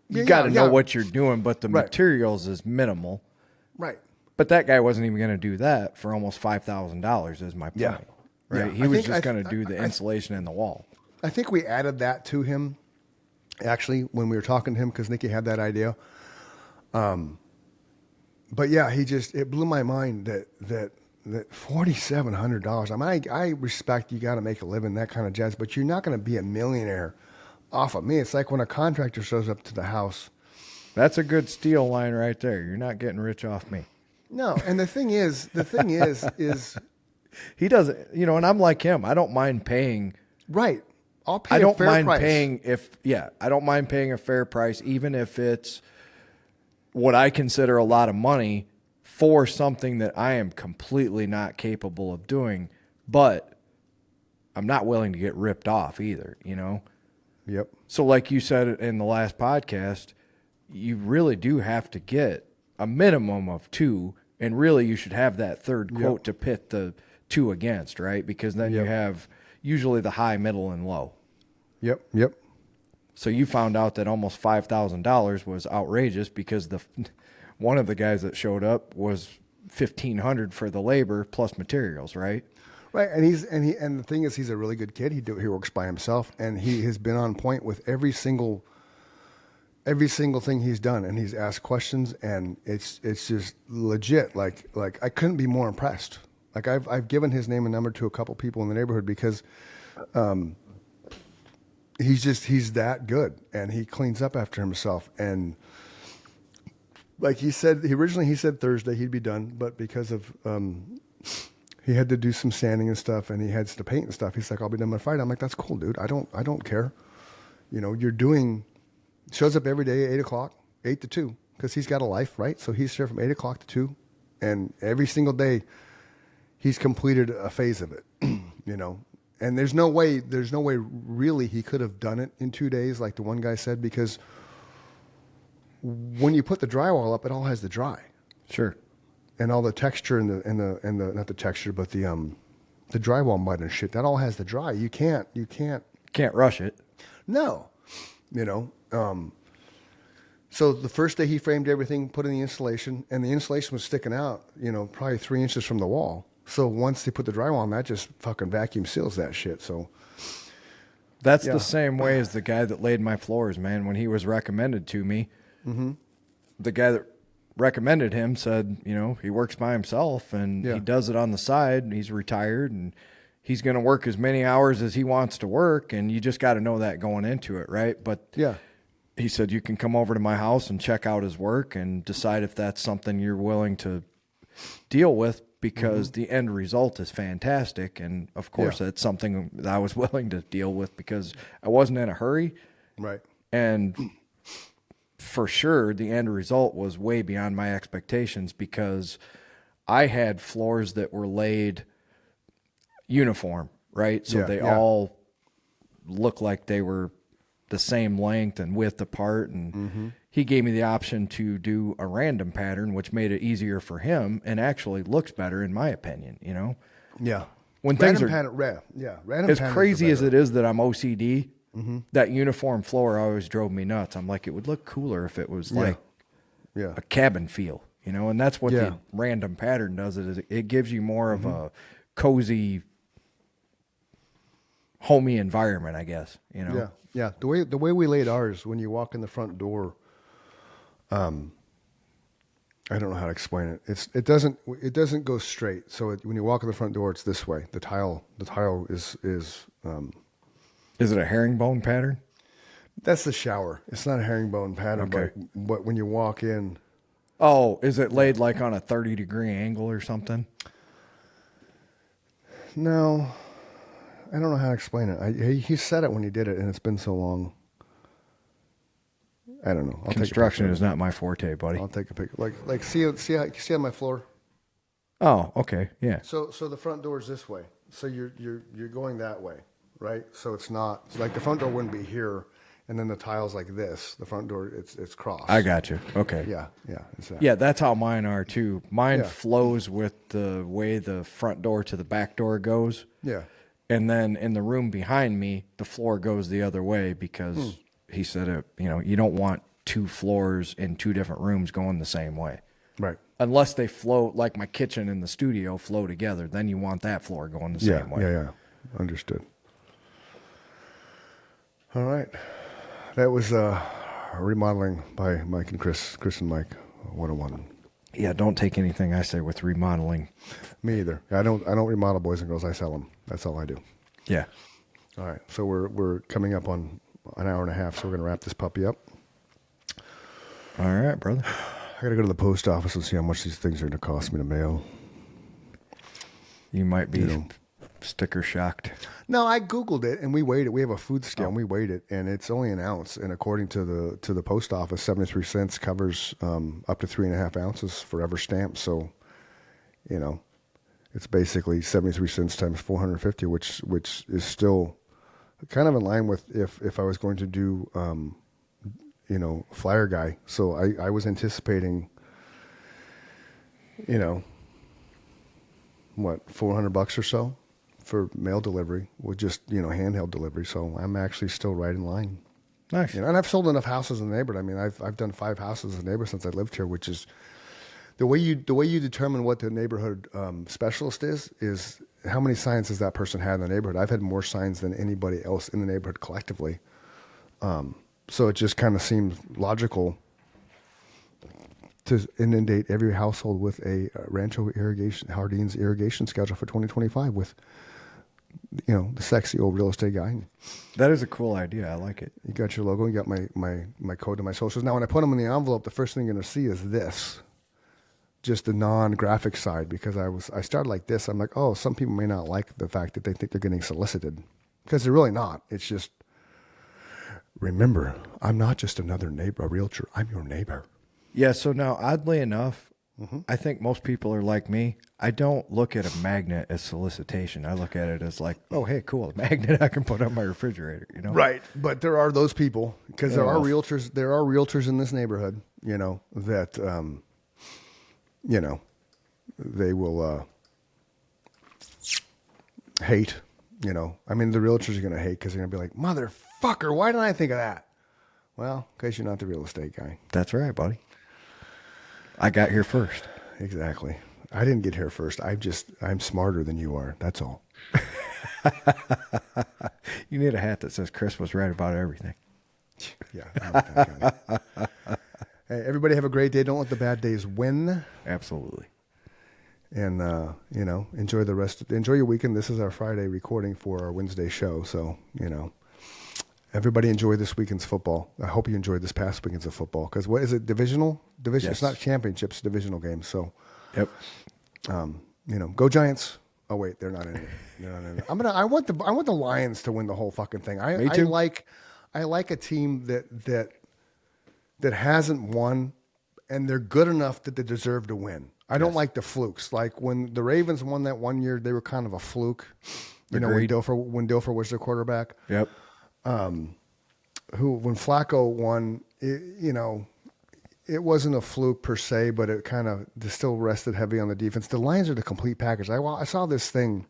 you got to know what you're doing, but the materials is minimal. Right. But that guy wasn't even going to do that for almost $5,000. Is my point. Yeah. Right. Yeah. He was just going to do the insulation in the wall. I think we added that to him, actually, when we were talking to him, because Nikki had that idea. But yeah, it blew my mind that $4,700. I mean, I respect you got to make a living, that kind of jazz, but you're not going to be a millionaire off of me. It's like when a contractor shows up to the house. That's a good steal line right there. You're not getting rich off me. No, and the thing is he doesn't, and I'm like him. I don't mind paying. Right. I'll pay a fair price. I don't mind paying a fair price, even if it's what I consider a lot of money for something that I am completely not capable of doing, but I'm not willing to get ripped off either, Yep. So like you said in the last podcast, you really do have to get a minimum of 2, and really you should have that third quote to pit the 2 against, right? Because then you have usually the high, middle, and low. Yep. So you found out that almost $5,000 was outrageous because one of the guys that showed up was $1,500 for the labor plus materials, right? Right, and the thing is, he's a really good kid. He works by himself, and he has been on point with every single thing he's done, and he's asked questions, and it's just legit. Like I couldn't be more impressed. Like I've given his name and number to a couple people in the neighborhood because he's that good, and he cleans up after himself. And like he said Thursday he'd be done, but because of he had to do some sanding and stuff, and he had to paint and stuff. He's like, I'll be done by Friday. I'm like, that's cool, dude. I don't care. Shows up every day at 8 o'clock, 8 to 2, because he's got a life, right? So he's here from 8 o'clock to 2, and every single day he's completed a phase of it, And there's no way really he could have done it in 2 days, like the one guy said, because when you put the drywall up, it all has to dry. Sure. And all the texture and the not the texture, but the drywall mud and shit, that all has to dry. You can't rush it. No. you know. So the first day he framed everything, put in the insulation, and the insulation was sticking out, you know, probably 3 inches from the wall. So once they put the drywall on, that just fucking vacuum seals that shit. So that's the same way as the guy that laid my floors, man. When he was recommended to me, the guy that recommended him said, you know, he works by himself and he does it on the side. And he's retired and he's going to work as many hours as he wants to work. And you just got to know that going into it, right? But he said, you can come over to my house and check out his work and decide if that's something you're willing to deal with, because the end result is fantastic. And of course, that's something that I was willing to deal with because I wasn't in a hurry. Right. And for sure, the end result was way beyond my expectations because I had floors that were laid uniform, right? So they all look like they were the same length and width apart. And he gave me the option to do a random pattern, which made it easier for him and actually looks better in my opinion, you know? Yeah. When random things are random as crazy as it is that I'm OCD, that uniform floor always drove me nuts. I'm like, it would look cooler if it was like a cabin feel, you know? And that's what the random pattern does. It gives you more of a cozy, homey environment, I guess, you know? Yeah. Yeah, the way we laid ours, when you walk in the front door, I don't know how to explain it. It doesn't go straight. So when you walk in the front door, it's this way. The tile is. Is it a herringbone pattern? That's the shower. It's not a herringbone pattern, Okay. but when you walk in, oh, is it laid like on a 30-degree angle or something? No. I don't know how to explain it. He said it when he did it, and it's been so long. I don't know. Construction is not my forte, buddy. I'll take a picture. Like see on my floor. Oh, okay, yeah. So the front door is this way. So you're going that way, right? So it's not like the front door wouldn't be here, and then the tile's like this. The front door it's crossed. I got you. Okay. Yeah. Exactly. Yeah, that's how mine are too. Mine flows with the way the front door to the back door goes. Yeah. And then in the room behind me, the floor goes the other way because he said, you don't want two floors in two different rooms going the same way. Right. Unless they flow, like my kitchen and the studio flow together, then you want that floor going the same way. Yeah. Understood. All right. That was remodeling by Mike and Chris and Mike 101. Yeah, don't take anything I say with remodeling. Me either. I don't remodel boys and girls. I sell them. That's all I do. Yeah. All right. So we're coming up on an hour and a half, so we're going to wrap this puppy up. All right, brother. I got to go to the post office and see how much these things are going to cost me to mail. You might be sticker shocked. No, I Googled it and we weighed it. We have a food scale and we weighed it, and it's only an ounce. And according to the post office, 73 cents covers up to 3.5 ounces for every stamp. So, it's basically 73 cents times 450, which is still kind of in line with if I was going to do, flyer guy. So I was anticipating, $400 or so for mail delivery with just, handheld delivery. So I'm actually still right in line. Nice. And I've sold enough houses in the neighborhood. I mean, I've done 5 houses in the neighborhood since I lived here, which is the way you determine what the neighborhood specialist is how many signs has that person had in the neighborhood. I've had more signs than anybody else in the neighborhood collectively. So it just kind of seems logical to inundate every household with a Rancho Jardines irrigation schedule for 2025 with, the sexy old real estate guy. That is a cool idea. I like it. You got your logo. You got my code and my socials. Now, when I put them in the envelope, the first thing you're going to see is this, just the non-graphic side, because I started like this. I'm like, oh, some people may not like the fact that they think they're getting solicited, because they're really not. It's just, remember, I'm not just another neighbor, a realtor. I'm your neighbor. Yeah, so now, oddly enough, I think most people are like me. I don't look at a magnet as solicitation. I look at it as like, oh, hey, cool, a magnet I can put on my refrigerator, Right, but there are those people, because there are realtors. There are realtors in this neighborhood, that, they will hate. I mean, the realtors are going to hate because they're going to be like, motherfucker, why didn't I think of that? Well, because you're not the real estate guy. That's right, buddy. I got here first. Exactly. I didn't get here first. I'm smarter than you are. That's all. You need a hat that says Chris was right about everything. Yeah. I'm not that guy. Hey, everybody have a great day. Don't let the bad days win. Absolutely. And, enjoy your weekend. This is our Friday recording for our Wednesday show. So, everybody enjoy this weekend's football. I hope you enjoyed this past weekend's of football. Because what is it? Division? Yes. It's not championships, divisional games. So, yep. Go Giants. Oh wait, they're not in it. I want the Lions to win the whole fucking thing. Me too. I like a team that hasn't won, and they're good enough that they deserve to win. I don't like the flukes. Like when the Ravens won that one year, they were kind of a fluke. When Dilfer was their quarterback. Yep. When Flacco won, it wasn't a fluke per se, but it kind of still rested heavy on the defense. The Lions are the complete package. I saw this thing.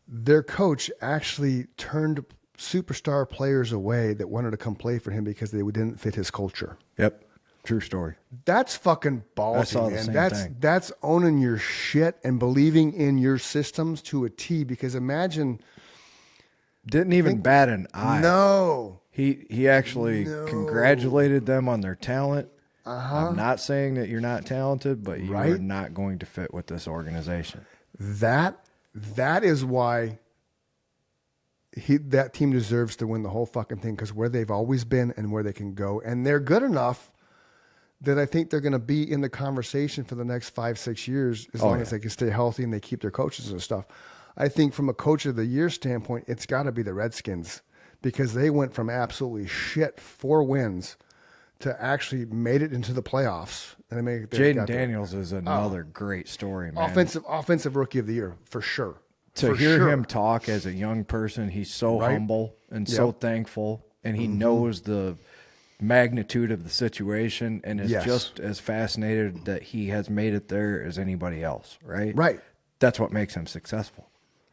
Their coach actually turned superstar players away that wanted to come play for him because they didn't fit his culture. Yep. True story. That's fucking ballsy, I saw the man. same thing. That's owning your shit and believing in your systems to a T. Because imagine, didn't even bat an eye. No, he actually congratulated them on their talent. I'm not saying that you're not talented, but you are not going to fit with this organization. That is why that team deserves to win the whole fucking thing, because where they've always been and where they can go, and they're good enough that I think they're going to be in the conversation for the next 5-6 years as long as they can stay healthy and they keep their coaches and stuff. I think from a coach of the year standpoint, it's got to be the Redskins, because they went from absolutely shit 4 wins to actually made it into the playoffs. And Jaden Daniels is another great story, man. Offensive rookie of the year for sure. To hear him talk as a young person, he's so humble and so thankful, and he knows the magnitude of the situation and is just as fascinated that he has made it there as anybody else, right? Right. That's what makes him successful.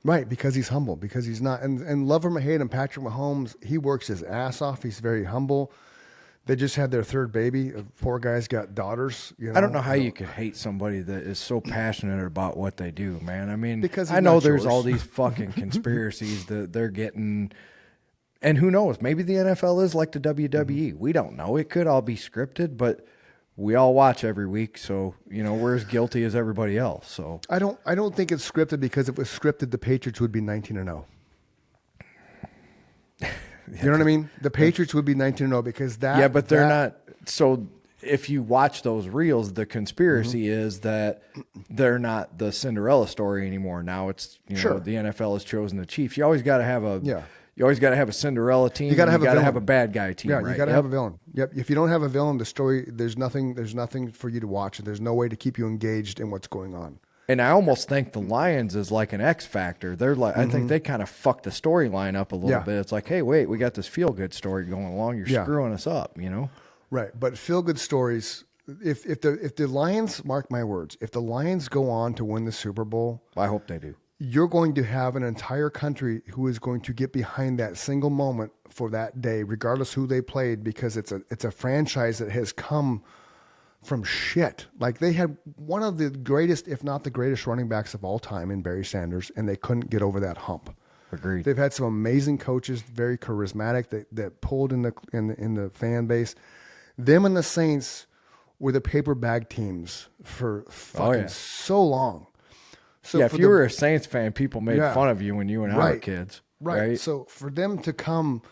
Right, because he's humble, because he's not, and love him or hate him, Patrick Mahomes, he works his ass off. He's very humble. They just had their 3rd baby. Poor guy's got daughters. I don't know how you could hate somebody that is so passionate about what they do, man. I mean, because I know there's all these fucking conspiracies that they're getting, and who knows? Maybe the NFL is like the WWE. We don't know. It could all be scripted, but we all watch every week, so we're as guilty as everybody else. So I don't think it's scripted, because if it was scripted, the Patriots would be 19-0. You know what I mean? The Patriots would be 19-0 because that. Yeah, but they're not. So if you watch those reels, the conspiracy is that they're not the Cinderella story anymore. Now it's the NFL has chosen the Chiefs. You always got to have a You always got to have a Cinderella team. You got to have a bad guy team. Yeah, right? You got to have a villain. Yep. If you don't have a villain, the story there's nothing for you to watch. There's no way to keep you engaged in what's going on. And I almost think the Lions is like an X factor. They're like, I think they kind of fucked the storyline up a little bit. It's like, hey, wait, we got this feel good story going along. You're screwing us up, Right, but feel good stories. If the Lions, mark my words, if the Lions go on to win the Super Bowl, I hope they do. You're going to have an entire country who is going to get behind that single moment for that day, regardless who they played, because it's a franchise that has come from shit. Like, they had one of the greatest, if not the greatest, running backs of all time in Barry Sanders, and they couldn't get over that hump. Agreed. They've had some amazing coaches, very charismatic, that pulled in the fan base. Them and the Saints were the paper bag teams for fucking so long. So if you were a Saints fan, people made fun of you when you and I were kids. Right. So for them to come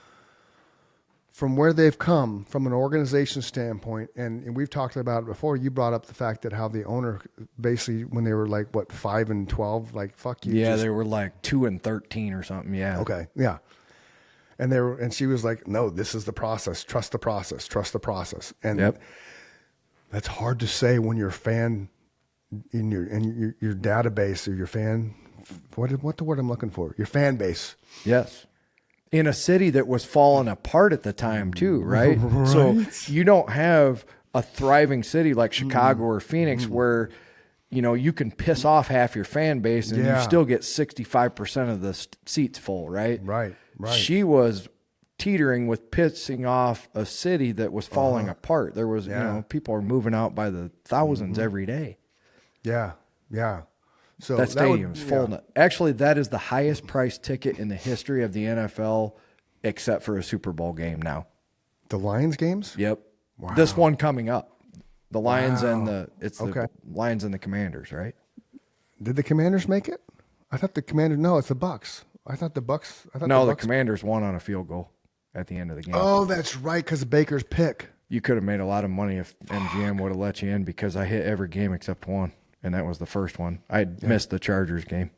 from where they've come from an organization standpoint, and we've talked about it before, you brought up the fact that how the owner basically, when they were like, what, 5-12, like, fuck you. Yeah, they were like 2-13 or something. Yeah. Okay. Yeah. And she was like, no, this is the process. Trust the process. Trust the process. And that's hard to say when you're a fan in your database, or your fan, what the word I'm looking for? Your fan base. Yes. In a city that was falling apart at the time too, right? So you don't have a thriving city like Chicago or Phoenix where, you can piss off half your fan base and you still get 65% of the seats full, right? Right. Right. She was teetering with pissing off a city that was falling apart. There was, people are moving out by the thousands every day. Yeah. Yeah. So That stadium's full. Yeah. Actually, that is the highest price ticket in the history of the NFL, except for a Super Bowl game now. The Lions games? Yep. Wow. This one coming up. The Lions and the Lions and the Commanders, right? Did the Commanders make it? I thought the Commanders. No, it's the Bucks. The Commanders won on a field goal at the end of the game. Oh, that's right, because Baker's pick. You could have made a lot of money if MGM would have let you in, because I hit every game except one, and that was the first one. I missed the Chargers game.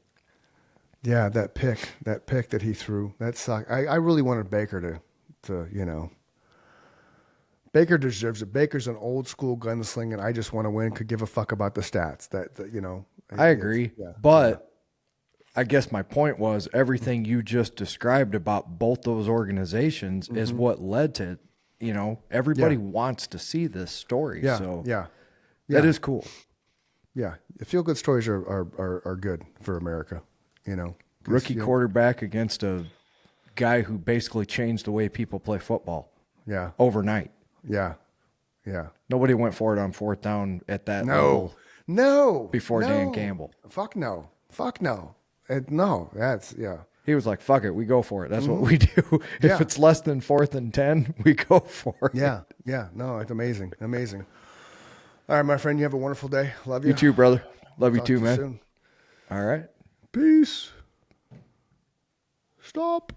Yeah, that pick that he threw, that sucked. I really wanted Baker to. Baker deserves it. Baker's an old school gunslinger, and I just want to win. Could give a fuck about the stats. I agree, but. I guess my point was everything you just described about both those organizations is what led to, everybody wants to see this story. Yeah. So yeah. That is cool. Yeah. The feel good stories are good for America, Rookie quarterback against a guy who basically changed the way people play football. Yeah. Overnight. Yeah. Yeah. Nobody went for it on fourth down at that level. No. Before Dan Campbell. Fuck no. No, that's, He was like, fuck it, we go for it. That's what we do. If it's less than 4th and 10, we go for it. Yeah. No, it's amazing. Amazing. All right, my friend, you have a wonderful day. Love you. You too, brother. Love you too, man. Soon. All right. Peace. Stop.